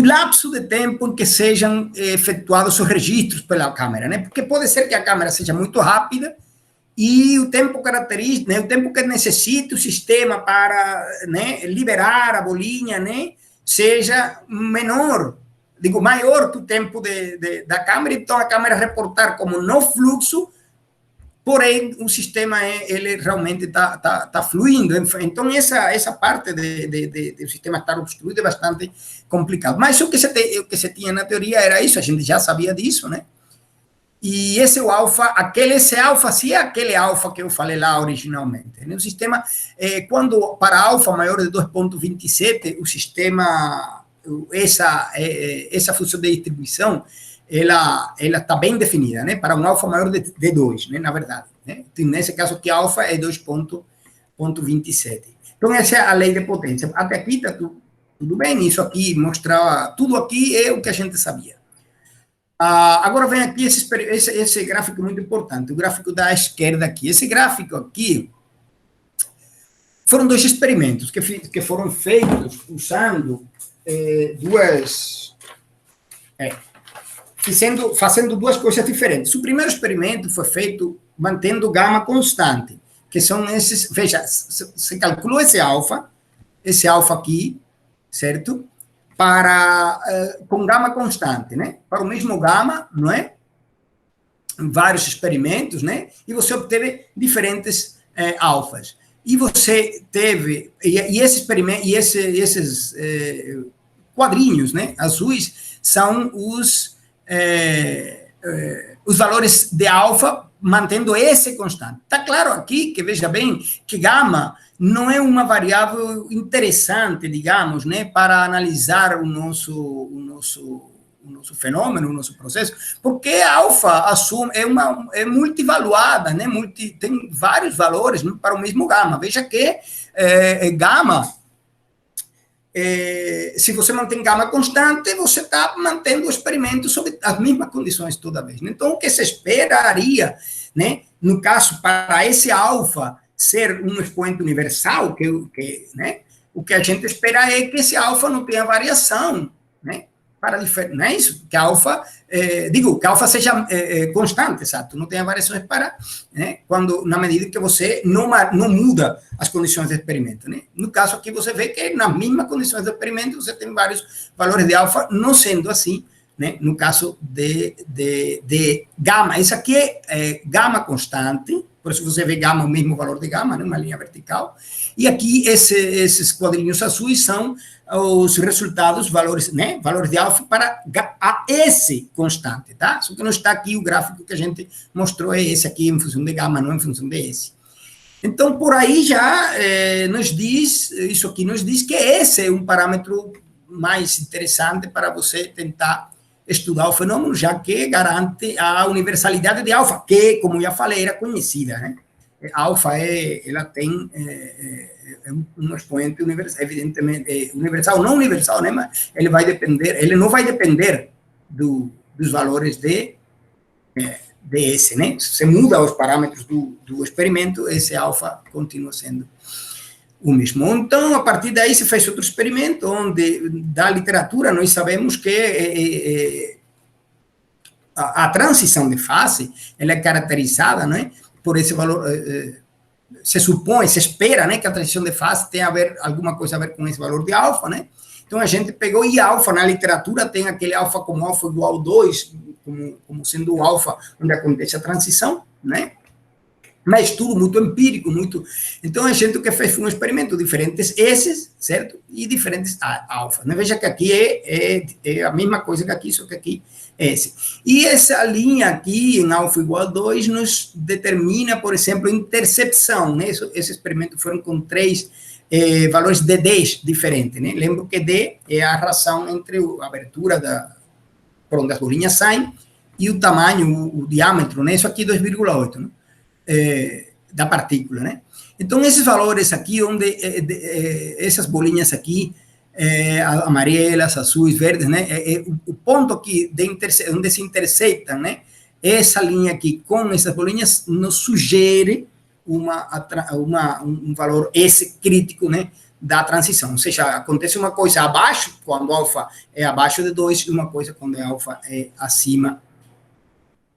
Speaker 2: lapso de tempo em que sejam efetuados os registros pela câmera, né? Porque pode ser que a câmera seja muito rápida e o tempo característico, né, o tempo que necessita o sistema para, né, liberar a bolinha, né, seja menor, digo, maior que o tempo da câmera, então a câmera reportar como no fluxo, porém o sistema ele realmente está fluindo. Então essa parte do sistema estar obstruído é bastante complicado. Mas o que se tinha na teoria era isso, a gente já sabia disso, né? E esse é o alfa, esse alfa, sim, é aquele alfa que eu falei lá originalmente. No sistema, quando para alfa maior de 2,27, o sistema, essa função de distribuição, ela está bem definida, né? Para um alfa maior de 2, né? Na verdade. Né? Nesse caso, que alfa é 2,27. Então, essa é a lei de potência. Até aqui está tudo bem, isso aqui mostrava, tudo aqui é o que a gente sabia. Agora vem aqui esse gráfico muito importante, o gráfico da esquerda aqui. Esse gráfico aqui foram dois experimentos que foram feitos usando fazendo duas coisas diferentes. O primeiro experimento foi feito mantendo gama constante, que são esses, veja, você calculou esse alfa aqui, certo? Com gama constante, né? Para o mesmo gama, não é? Vários experimentos, né? E você obteve diferentes alfas. E você teve, e esse experimento, e esses quadrinhos, né? Azuis, são os valores de alfa mantendo esse constante. Está claro aqui que, veja bem, que gama não é uma variável interessante, digamos, né, para analisar o nosso fenômeno, o nosso processo, porque a alfa é multivaluada, né, tem vários valores, né, para o mesmo gama. Veja que gama, se você mantém gama constante, você está mantendo o experimento sob as mesmas condições toda vez. Né? Então, o que se esperaria, né, no caso, para esse alfa ser um expoente universal, né, o que a gente espera é que esse alfa não tenha variação, né, não é isso? Que a alfa, que a alfa seja constante, exato, não tenha variações para, né, na medida que você não muda as condições de experimento, né? No caso aqui você vê que nas mesmas condições de experimento você tem vários valores de alfa, não sendo assim, né, no caso de gama. Isso aqui é gama constante, por isso você vê gama, o mesmo valor de gama, né, uma linha vertical. E aqui esses quadrinhos azuis são os resultados, valores, né, valores de alfa para esse constante, tá? Só que não está aqui o gráfico que a gente mostrou, é esse aqui em função de gama, não em função de esse. Então, por aí já isso aqui nos diz que esse é um parâmetro mais interessante para você tentar estudar o fenômeno, já que garante a universalidade de alfa, que, como já falei, era conhecida, né? Alfa ela tem um expoente universal, evidentemente, universal, não universal, né? Mas ele não vai depender dos valores de esse, né? Se muda os parâmetros do experimento, esse alfa continua sendo o mesmo. Então, a partir daí, se fez outro experimento, onde, da literatura, nós sabemos que a transição de fase, ela é caracterizada, né, por esse valor, se supõe, se espera, né, que a transição de fase tenha alguma coisa a ver com esse valor de alfa, né? Então, a gente pegou, e alfa, na literatura, tem aquele alfa como alfa igual a 2, como sendo o alfa onde acontece a transição, né? Mas tudo muito empírico, muito... Então, a gente o que fez foi um experimento, diferentes S's, certo? E diferentes alfa. Né? Veja que aqui é a mesma coisa que aqui, só que aqui é S. E essa linha aqui, em alfa igual a 2, nos determina, por exemplo, intercepção. Né? Esse experimento foram com 3 valores de D diferentes. Né? Lembro que D é a relação entre a abertura por onde as bolinhas saem e o tamanho, o diâmetro. Né? Isso aqui 2,8, né? Da partícula, né? Então, esses valores aqui, onde essas bolinhas aqui, amarelas, azuis, verdes, né? O ponto aqui onde se interceptam, né? Essa linha aqui com essas bolinhas nos sugere um valor S crítico, né? Da transição. Ou seja, acontece uma coisa abaixo, quando alfa é abaixo de 2, e uma coisa quando alfa é acima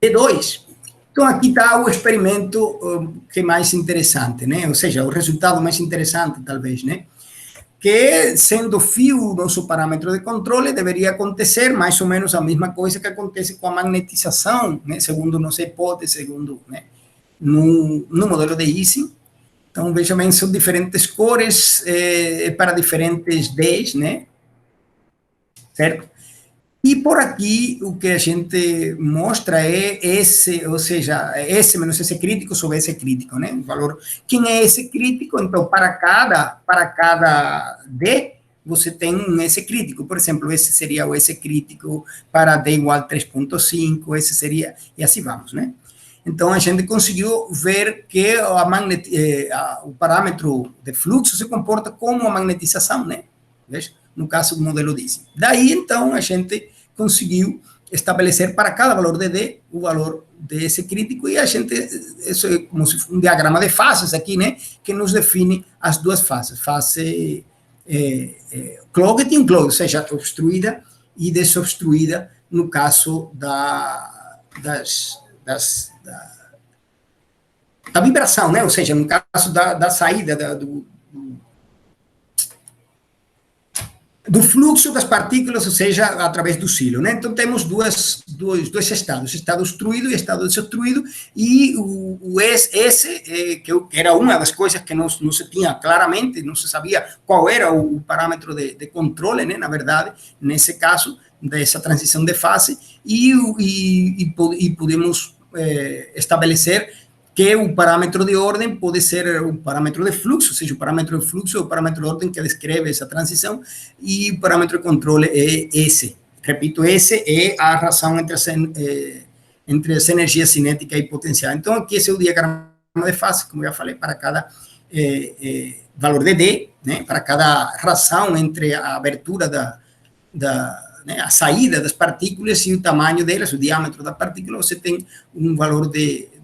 Speaker 2: de 2. Então, aqui está o experimento que é mais interessante, né? Ou seja, o resultado mais interessante, talvez, né? Que, sendo φ o nosso parâmetro de controle, deveria acontecer mais ou menos a mesma coisa que acontece com a magnetização, né? Segundo nossa hipótese, segundo, né? No modelo de Ising. Então, veja bem, são diferentes cores para diferentes Ds, né? Certo? E por aqui, o que a gente mostra é esse, ou seja, S menos S crítico sobre S crítico, né? O valor, quem é S crítico? Então, para cada D, você tem um S crítico. Por exemplo, esse seria o S crítico para D igual a 3,5, esse seria, e assim vamos, né? Então, a gente conseguiu ver que o parâmetro de fluxo se comporta como a magnetização, né? Veja? No caso do modelo Ising. Daí, então, a gente conseguiu estabelecer para cada valor de D o valor desse crítico, e a gente, isso é como se fosse um diagrama de fases aqui, né, que nos define as duas fases, fase clogged e unclogged, ou seja, obstruída e desobstruída, no caso da vibração, né, ou seja, no caso da saída do fluxo das partículas, ou seja, através do cílio, né? Então, temos dois estados, estado obstruído e estado desobstruído, e esse que era uma das coisas que não se tinha claramente, não se sabia qual era o parâmetro de controle, né, na verdade, nesse caso, dessa transição de fase, e podemos estabelecer que o parâmetro de ordem pode ser o parâmetro de fluxo, ou seja, o parâmetro de fluxo é o parâmetro de ordem que descreve essa transição, e o parâmetro de controle é esse. Repito, esse é a relação entre essa energia cinética e potencial. Então, aqui esse é o diagrama de fase, como eu já falei, para cada valor de D, né, para cada relação entre a abertura né, a saída das partículas e o tamanho delas, o diâmetro da partícula, você tem um valor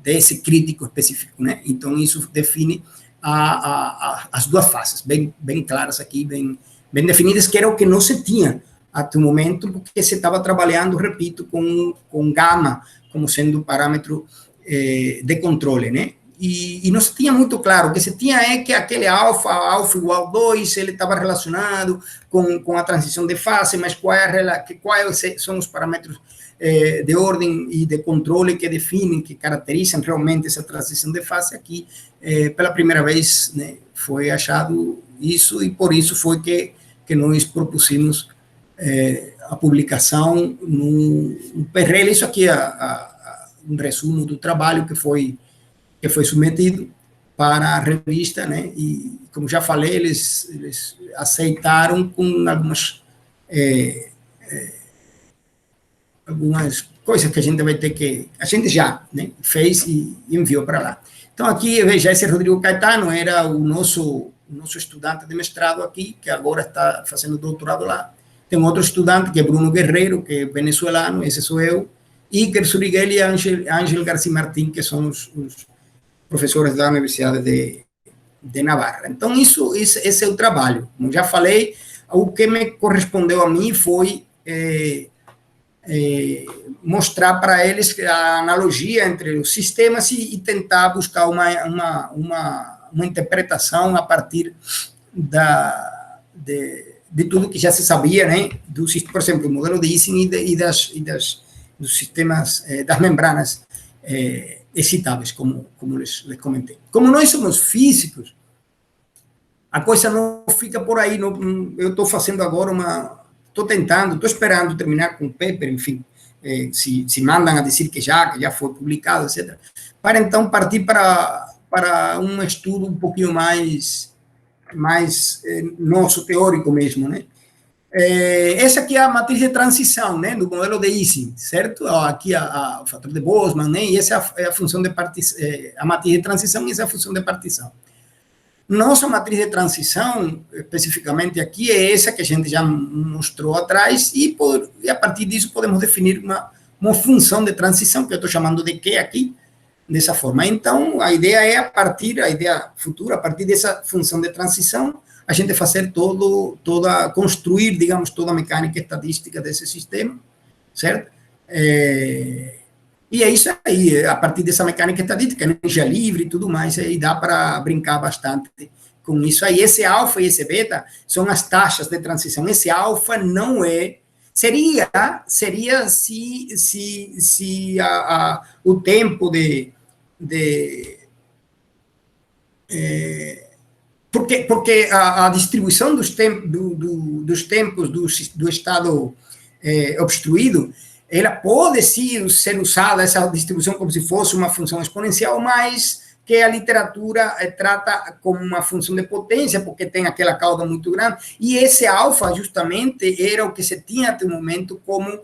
Speaker 2: desse crítico específico, né? Então, isso define as duas fases, bem claras aqui, bem definidas, que era o que não se tinha até o momento, porque se estava trabalhando, repito, com gama como sendo parâmetro de controle, né? E não se tinha muito claro, o que se tinha é que aquele alfa igual a 2, ele estava relacionado com a transição de fase, mas quais são os parâmetros de ordem e de controle que definem, que caracterizam realmente essa transição de fase aqui. Pela primeira vez, né, foi achado isso, e por isso foi que nós propusemos a publicação no PRL. Isso aqui é um resumo do trabalho que foi submetido para a revista, né, e, como já falei, eles aceitaram com algumas coisas que a gente vai ter que... A gente já, né, fez e enviou para lá. Então, aqui, veja, esse Rodrigo Caetano era o nosso estudante de mestrado aqui, que agora está fazendo doutorado lá. Tem outro estudante, que é Bruno Guerreiro, que é venezuelano, esse sou eu, Iker Suriguel e Ángel García Martín, que são os professores da Universidade de Navarra. Então, esse é o trabalho. Como já falei, o que me correspondeu a mim foi mostrar para eles a analogia entre os sistemas e tentar buscar uma interpretação a partir de tudo que já se sabia, né? Por exemplo, o modelo de Ising e dos sistemas, das membranas excitáveis, como les comentei. Como nós somos físicos, a coisa não fica por aí. Eu estou fazendo agora estou tentando, estou esperando terminar com o paper, enfim, se mandam a dizer que já foi publicado, etc., para então partir para um estudo um pouquinho mais nosso, teórico mesmo, né? Essa aqui é a matriz de transição, né, do modelo de Ising, certo? Aqui o fator de Boltzmann, né, e essa é a função de a matriz de transição, e essa é a função de partição. Nossa matriz de transição, especificamente aqui, é essa que a gente já mostrou atrás, e a partir disso podemos definir uma função de transição, que eu estou chamando de Q aqui, dessa forma. Então, a ideia é, a ideia futura, a partir dessa função de transição, a gente fazer construir, digamos, toda a mecânica estadística desse sistema, certo? E é isso aí, a partir dessa mecânica estadística, energia livre e tudo mais, aí dá para brincar bastante com isso aí. Esse alfa e esse beta são as taxas de transição. Esse alfa não é... Seria se o tempo porque a distribuição dos tempos do estado obstruído, ela pode sim ser usada, essa distribuição, como se fosse uma função exponencial, mas que a literatura trata como uma função de potência, porque tem aquela cauda muito grande, e esse alfa, justamente, era o que se tinha até o momento como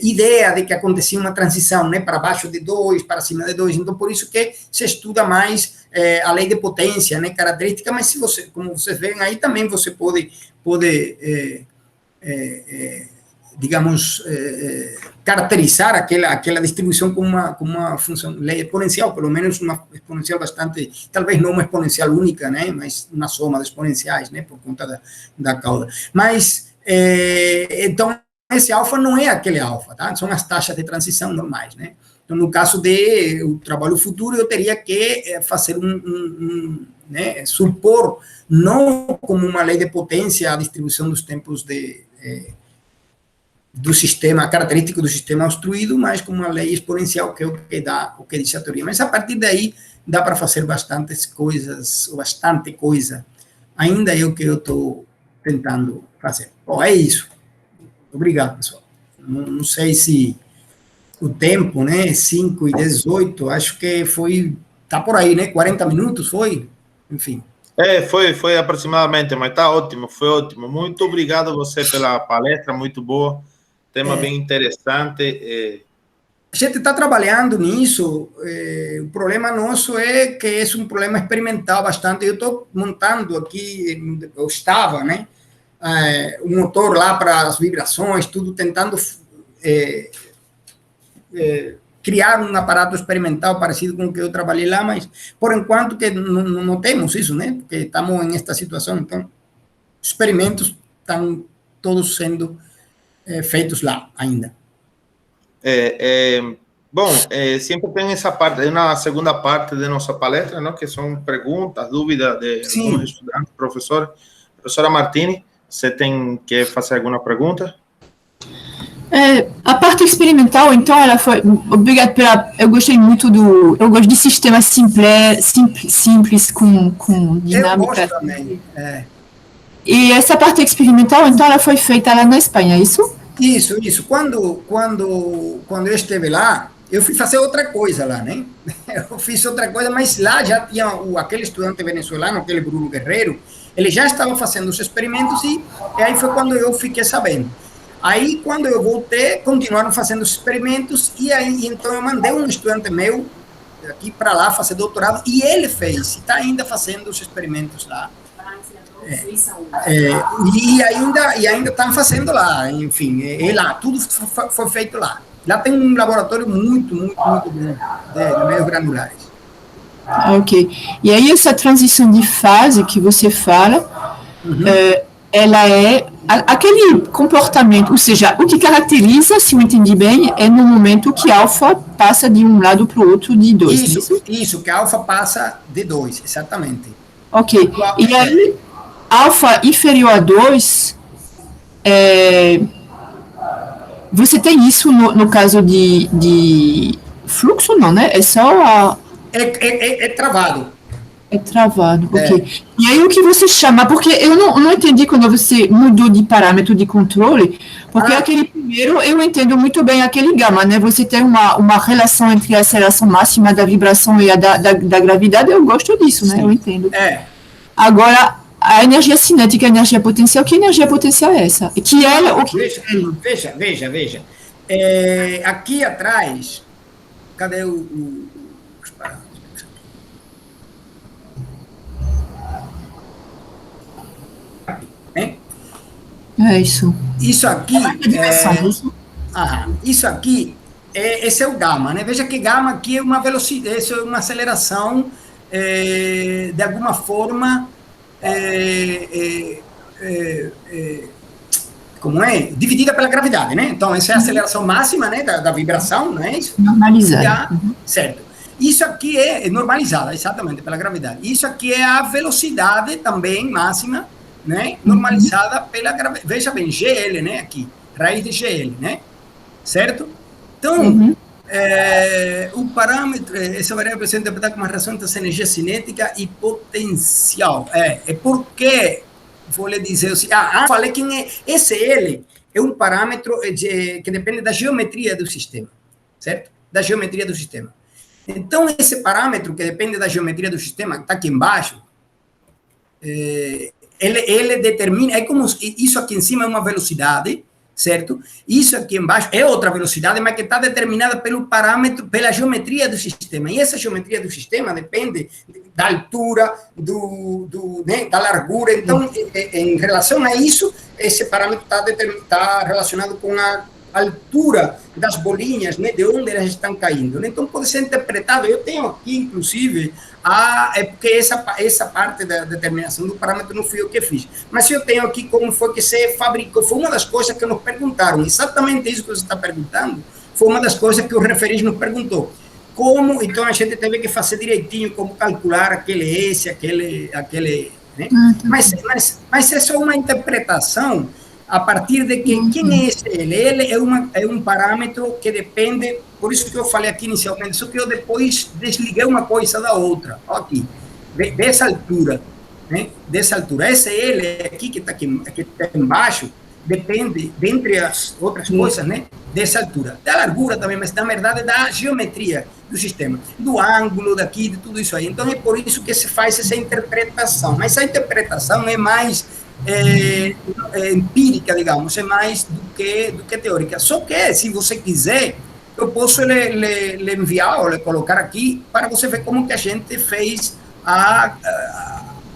Speaker 2: ideia de que acontecia uma transição, né, para baixo de 2, para cima de 2, então por isso que se estuda mais a lei de potência, né, característica, mas se você, como vocês veem aí, também você pode digamos, caracterizar aquela distribuição como uma função lei exponencial, pelo menos uma exponencial bastante, talvez não uma exponencial única, né, mas uma soma de exponenciais, né, por conta da cauda. Mas, então, esse alfa não é aquele alfa, tá? São as taxas de transição normais, né? Então, no caso do trabalho futuro, eu teria que fazer né, supor, não como uma lei de potência, a distribuição dos tempos do sistema, característico do sistema obstruído, mas como uma lei exponencial, que é o que diz a teoria. Mas, a partir daí, dá para fazer bastante coisa. Ainda é o que eu estou tentando fazer. Bom, é isso. Obrigado, pessoal. Não sei se o tempo, né, 5:18, acho que tá por aí, né, 40 minutos, foi? Enfim.
Speaker 1: Foi aproximadamente, mas tá ótimo, foi ótimo. Muito obrigado a você pela palestra, muito boa, tema bem interessante.
Speaker 2: A gente está trabalhando nisso, o problema nosso é que é um problema experimental bastante. Eu estou montando aqui, eu estava, né, um motor lá para as vibrações, tudo tentando criar um aparato experimental parecido com o que eu trabalhei lá, mas por enquanto que não temos isso, né? Porque estamos nesta situação, então experimentos estão todos sendo feitos lá ainda.
Speaker 1: Bom, sempre tem essa parte, uma segunda parte da nossa palestra, não? Que são perguntas, dúvidas de alguns estudantes, professor. Professora Martini, você quer fazer alguma pergunta?
Speaker 3: A parte experimental, então, ela foi... Obrigado eu gostei muito eu gosto de sistemas simples com dinâmica.
Speaker 2: Eu gosto também,
Speaker 3: E essa parte experimental, então, ela foi feita lá na Espanha, é isso?
Speaker 2: Isso. Quando eu estive lá, eu fui fazer outra coisa lá, né? Eu fiz outra coisa, mas lá já tinha aquele estudante venezuelano, aquele Bruno Guerreiro, ele já estava fazendo os experimentos e aí foi quando eu fiquei sabendo. Aí, quando eu voltei, continuaram fazendo os experimentos e aí, então, eu mandei um estudante meu aqui para lá fazer doutorado e ele está ainda fazendo os experimentos lá. E ainda estão fazendo lá, enfim, lá, tudo foi feito lá. Lá tem um laboratório muito bom de meios granulares.
Speaker 3: Ok. E aí essa transição de fase que você fala, ela é aquele comportamento, ou seja, o que caracteriza, se eu entendi bem, é no momento que alfa passa de um lado para o outro de 2,
Speaker 2: isso, que alfa passa de 2, exatamente.
Speaker 3: Ok. E aí, alfa inferior a 2, você tem isso no caso de fluxo, não, né? É só
Speaker 2: É travado.
Speaker 3: É travado, ok. E aí o que você chama, porque eu não entendi quando você mudou de parâmetro de controle, porque aquele primeiro eu entendo muito bem aquele gama, né? Você tem uma relação entre a aceleração máxima da vibração e a da gravidade, eu gosto disso, né? Eu entendo. Agora, a energia cinética e a energia potencial, que energia potencial é essa? Que é o que...
Speaker 2: Veja. Aqui atrás, cadê os parâmetros?
Speaker 3: É isso.
Speaker 2: Isso aqui isso aqui esse é o gama, né? Veja que gama aqui é uma velocidade, isso é uma aceleração de alguma forma como é? Dividida pela gravidade, né? Então, essa é a aceleração máxima, né, da vibração, não é isso?
Speaker 3: Normalizada.
Speaker 2: Certo. Isso aqui é normalizada, exatamente, pela gravidade. Isso aqui é a velocidade também máxima, né? Normalizada pela gravidade. Veja bem, GL, né? Aqui, raiz de GL, né? Certo? Então, o parâmetro, essa variável precisa ser interpretada como uma relação entre essa energia cinética e potencial. É porque, vou lhe dizer assim, falei que esse L é um parâmetro que depende da geometria do sistema, certo? Da geometria do sistema. Então, esse parâmetro que depende da geometria do sistema, que está aqui embaixo, ele determina, é como isso aqui em cima é uma velocidade, certo? Isso aqui embaixo é outra velocidade, mas que está determinada pelo parâmetro, pela geometria do sistema. E essa geometria do sistema depende da altura, né, da largura. Então, em relação a isso, esse parâmetro está relacionado com a altura das bolinhas, né, de onde elas estão caindo. Então, pode ser interpretado. Eu tenho aqui, inclusive, porque essa parte da determinação do parâmetro não fui eu que fiz. Mas eu tenho aqui como foi que se fabricou. Foi uma das coisas que nos perguntaram. Exatamente isso que você está perguntando. Foi uma das coisas que o referente nos perguntou. Como, então, a gente teve que fazer direitinho como calcular aquele S, aquele né? Mas essa é uma interpretação a partir de que quem é esse L? Ele é um parâmetro que depende, por isso que eu falei aqui inicialmente, só que eu depois desliguei uma coisa da outra, aqui, dessa altura, né? Dessa altura. Esse L aqui, que está embaixo, depende, dentre as outras coisas, né? Dessa altura. Da largura também, mas na verdade da geometria do sistema, do ângulo daqui, de tudo isso aí. Então é por isso que se faz essa interpretação. Mas essa interpretação é mais empírica, digamos, é mais do que teórica. Só que, se você quiser, eu posso lhe enviar ou lhe colocar aqui para você ver como que a gente fez a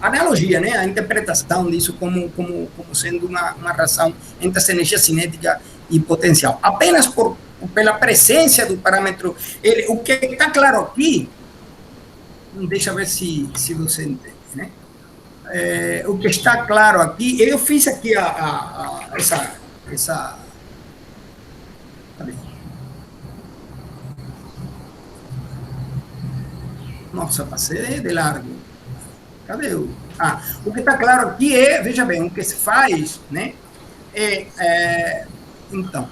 Speaker 2: analogia, né? A interpretação disso como sendo uma relação entre essa energia cinética e potencial. Apenas pela presença do parâmetro, o que está claro aqui, deixa eu ver se você entende, né? O que está claro aqui, eu fiz aqui essa nossa, passei de largo. Cadê o que está claro aqui veja bem, o que se faz, né? Então,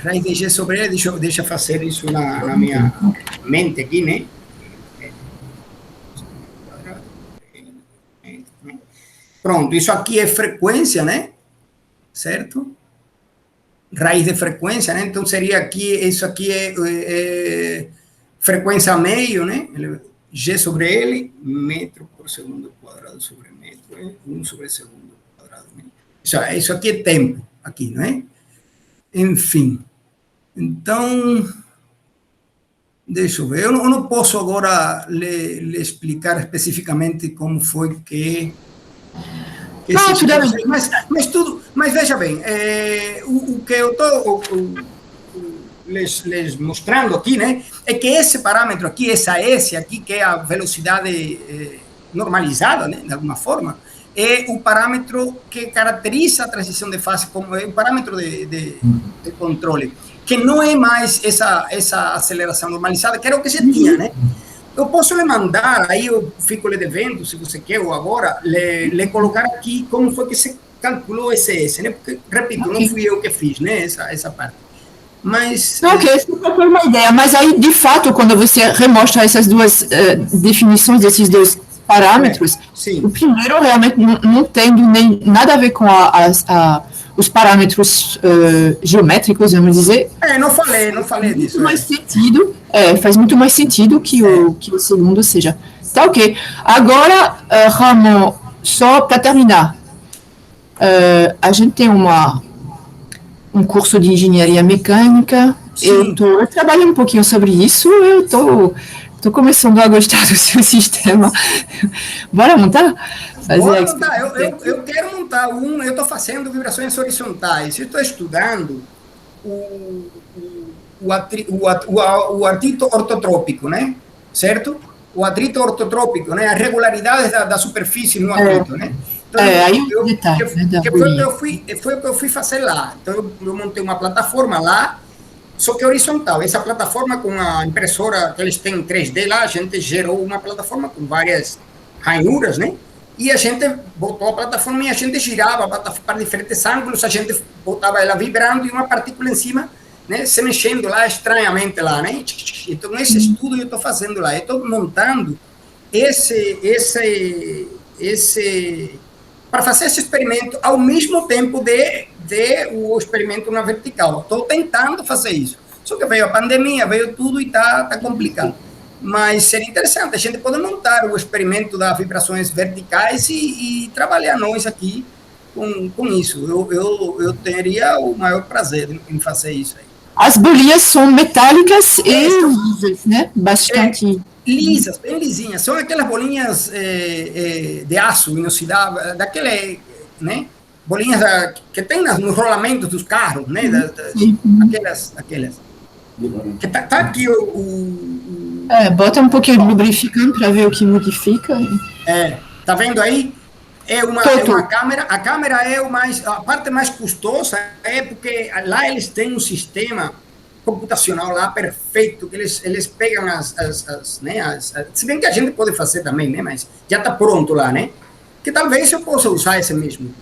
Speaker 2: raiz de G sobre ele, deixa eu fazer isso na minha mente aqui, né? Pronto, isso aqui é frequência, né? Certo? Raiz de frequência, né? Então, seria aqui, isso aqui é frequência meio, né? G sobre L, metro por segundo quadrado sobre metro, 1 sobre segundo quadrado. Né? Isso aqui é tempo, aqui, não é? Enfim. Então, deixa eu ver. Eu não posso agora lhe explicar especificamente como foi que mas veja bem, o que eu estou les mostrando aqui, né, é que esse parâmetro aqui, essa S aqui, que é a velocidade normalizada, né, de alguma forma, é o parâmetro que caracteriza a transição de fase, como é o parâmetro de controle, que não é mais essa aceleração normalizada, que era o que se tinha, né? Eu posso lhe mandar, aí eu fico lhe devendo, se você quer, ou agora, lhe colocar aqui como foi que se calculou esse S, né? Porque, repito, não fui eu que fiz, né, essa parte. Mas...
Speaker 3: Ok, isso foi uma ideia, mas aí, de fato, quando você remostra essas duas definições desses dois parâmetros, o primeiro realmente não tem nem nada a ver com os parâmetros geométricos, vamos dizer.
Speaker 2: Não falei disso.
Speaker 3: Mais sentido, faz muito mais sentido que o segundo seja. Tá ok. Agora, Ramon, só para terminar, a gente tem um curso de engenharia mecânica. Eu trabalhei um pouquinho sobre isso, eu estou começando a gostar do seu sistema. Bora montar?
Speaker 2: Bora montar. Eu quero montar eu estou fazendo vibrações horizontais. Eu estou estudando o atrito ortotrópico, né? Certo? O atrito ortotrópico, né? As regularidades da superfície no atrito, né? Então,
Speaker 3: aí o detalhe,
Speaker 2: foi o que eu fui fazer lá. Então, eu montei uma plataforma lá, só que horizontal. Essa plataforma, com a impressora que eles têm em 3D lá, a gente gerou uma plataforma com várias ranhuras, né? E a gente botou a plataforma e a gente girava para diferentes ângulos, a gente botava ela vibrando e uma partícula em cima, né, se mexendo lá estranhamente lá, né? Então, esse estudo eu estou fazendo lá. Eu estou montando para fazer esse experimento ao mesmo tempo de o experimento na vertical. Estou tentando fazer isso. Só que veio a pandemia, veio tudo e está complicado. Mas seria interessante, a gente pode montar o experimento das vibrações verticais e trabalhar nós aqui com isso. Eu teria o maior prazer em fazer isso aí.
Speaker 3: As bolinhas são metálicas e lisas, né? Bastante...
Speaker 2: lisas, bem lisinhas. São aquelas bolinhas de aço inoxidável, daquele, né? Bolinhas que tem nos rolamentos dos carros, né? Aquelas. Que tá aqui
Speaker 3: bota um pouquinho de lubrificante para ver o que modifica.
Speaker 2: Tá vendo aí? É uma câmera. A câmera é a parte mais custosa, porque lá eles têm um sistema computacional lá perfeito, que eles pegam se bem que a gente pode fazer também, né? Mas já está pronto lá, né? Que talvez eu possa usar esse mesmo.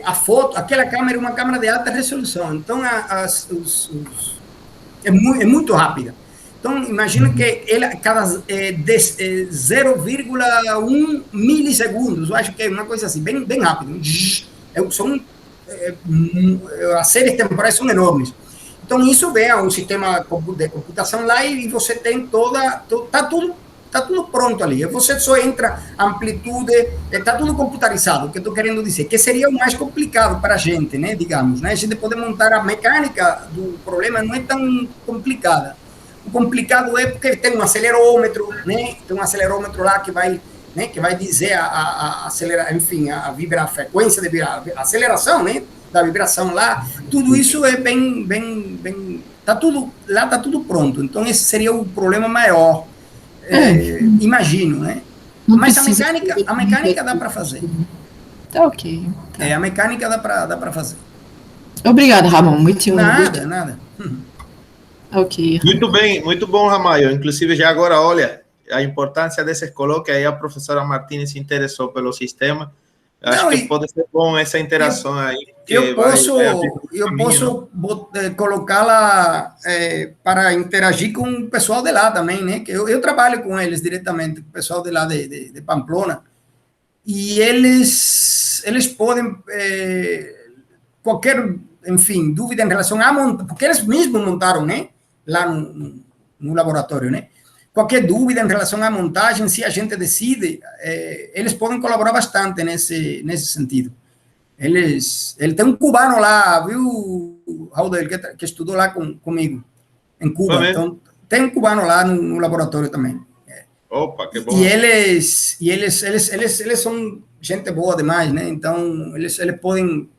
Speaker 2: A foto, aquela câmera é uma câmera de alta resolução, então é muito rápida. Então, imagina que ela cada 0,1 milissegundos, eu acho que é uma coisa assim, bem rápido. As séries temporais são enormes. Então, isso vem a um sistema de computação lá e você tem tá tudo pronto ali. Você só entra amplitude, está tudo computarizado, o que eu estou querendo dizer, que seria o mais complicado para a gente, né, digamos, né? A gente pode montar a mecânica do problema, não é tão complicada. O complicado é porque tem um acelerômetro, né? Tem um acelerômetro lá que vai, né, que vai dizer a frequência de a aceleração, né, da vibração lá. Tudo isso é bem tá tudo pronto. Então esse seria o problema maior. Imagino, né? Mas a mecânica dá para fazer.
Speaker 3: Tá ok.
Speaker 2: Tá. A mecânica dá para fazer.
Speaker 3: Obrigado, Ramon. Muito
Speaker 2: nada.
Speaker 3: Ok.
Speaker 1: Muito bom, Ramalho. Inclusive, já agora, olha, a importância desses colóquios, aí a professora Martínez se interessou pelo sistema. Acho que pode ser bom essa interação aí.
Speaker 2: Eu posso colocá-la para interagir com o pessoal de lá também, né? Que eu trabalho com eles diretamente, com o pessoal de lá de Pamplona, e eles podem, qualquer, enfim, dúvida em relação a montar, porque eles mesmos montaram, né? Lá no laboratório, né? Qualquer dúvida em relação à montagem, se a gente decide, eles podem colaborar bastante nesse sentido. Ele tem um cubano lá, viu, Raul, que estudou lá comigo, em Cuba. Então, tem um cubano lá no laboratório também.
Speaker 1: Opa, que bom.
Speaker 2: E eles são gente boa demais, né? Então, eles podem,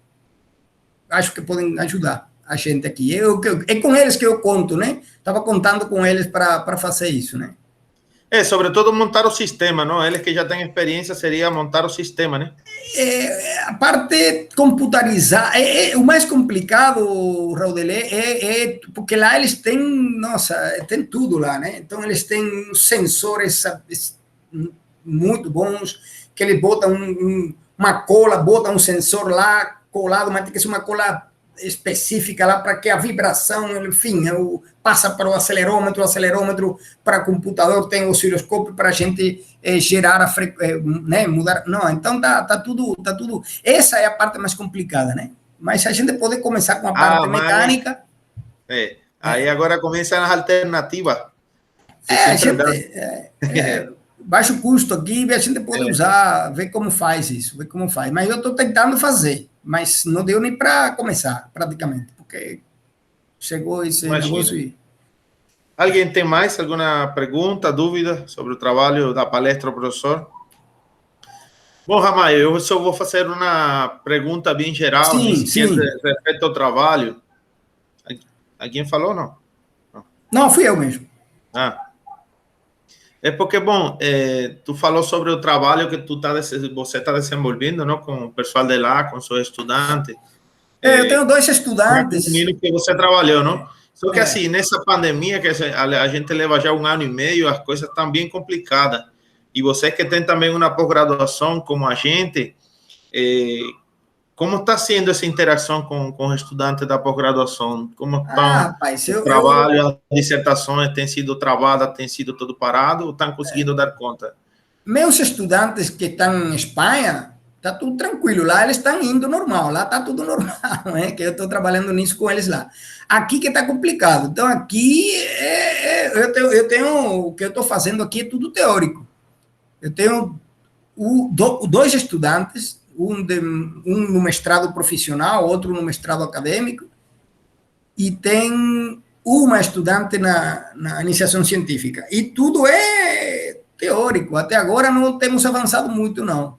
Speaker 2: acho que podem ajudar a gente aqui. É com eles que eu conto, né? Estava contando com eles para fazer isso, né?
Speaker 1: Sobretudo montar o sistema, não? Eles que já têm experiência, seria montar o sistema, né?
Speaker 2: A parte computarizar, o mais complicado, Raudelé, porque lá eles têm, nossa, tem tudo lá, né? Então, eles têm sensores muito bons, que eles botam uma cola, botam um sensor lá colado, mas tem que ser uma cola específica lá para que a vibração, enfim, passa para o acelerômetro para o computador, tem o osciloscópio para a gente gerar a frequência, né, mudar, não, então tá tudo, essa é a parte mais complicada, né, mas a gente pode começar com a parte mecânica.
Speaker 1: Aí agora começam as alternativas.
Speaker 2: Baixo custo aqui, a gente pode usar, ver como faz isso, mas eu estou tentando fazer, mas não deu nem para começar, praticamente, porque chegou esse negócio aí.
Speaker 1: Alguém tem mais alguma pergunta, dúvida sobre o trabalho da palestra, professor? Bom, Ramalho, eu só vou fazer uma pergunta bem geral, respeito ao trabalho. Alguém falou, não?
Speaker 2: Não, fui eu mesmo.
Speaker 1: É porque, bom, tu falou sobre o trabalho que você está desenvolvendo, não, com o pessoal de lá, com seus estudantes.
Speaker 2: Eu tenho 2 estudantes.
Speaker 1: Que você trabalhou, não? Só que, assim, nessa pandemia, que a gente leva já 1 ano e meio, as coisas estão bem complicadas. E você que tem também uma pós-graduação como a gente, como está sendo essa interação com os estudantes da pós-graduação? Como estão o trabalho, as dissertações têm sido travadas, tem sido tudo parado, ou estão conseguindo dar conta?
Speaker 2: Meus estudantes que estão em Espanha, está tudo tranquilo, lá eles estão indo normal, lá está tudo normal, né? Que eu estou trabalhando nisso com eles lá. Aqui que está complicado, então aqui eu tenho, o que eu estou fazendo aqui é tudo teórico. Eu tenho 2 estudantes, um no mestrado profissional, outro no mestrado acadêmico, e tem uma estudante na iniciação científica. E tudo é teórico. Até agora não temos avançado muito, não.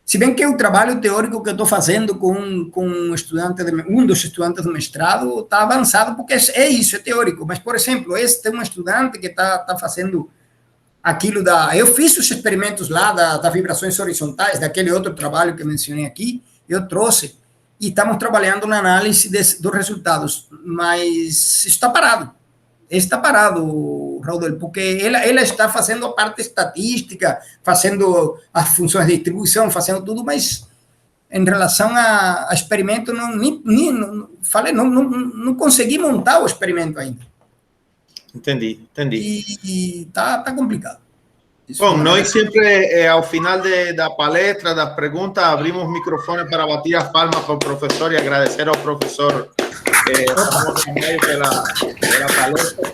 Speaker 2: Se bem que o trabalho teórico que eu estou fazendo com um dos estudantes do mestrado está avançado, porque é isso, é teórico. Mas, por exemplo, tem um estudante que está fazendo aquilo eu fiz os experimentos lá das vibrações horizontais, daquele outro trabalho que mencionei aqui, eu trouxe, e estamos trabalhando na análise dos resultados, mas está parado, Raudel, porque ela está fazendo a parte estatística, fazendo as funções de distribuição, fazendo tudo, mas em relação a experimento, não consegui montar o experimento ainda.
Speaker 1: Entendi.
Speaker 2: E tá complicado.
Speaker 1: Bom, nós sempre, ao final da palestra, das perguntas, abrimos o microfone para bater as palmas para o professor e agradecer ao professor pela palestra.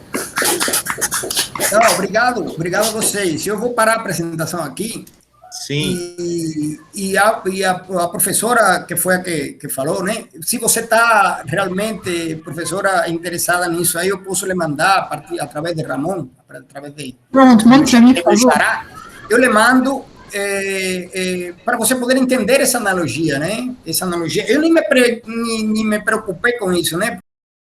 Speaker 2: Não, obrigado a vocês. Eu vou parar a apresentação aqui.
Speaker 1: Sim.
Speaker 2: E a professora, que foi a que falou, né? Se você está realmente, professora, interessada nisso, aí eu posso lhe mandar através de Ramon, através de...
Speaker 3: Pronto, mande para mim, por favor.
Speaker 2: Eu lhe mando para você poder entender essa analogia, né? Essa analogia. Eu nem me preocupei com isso, né?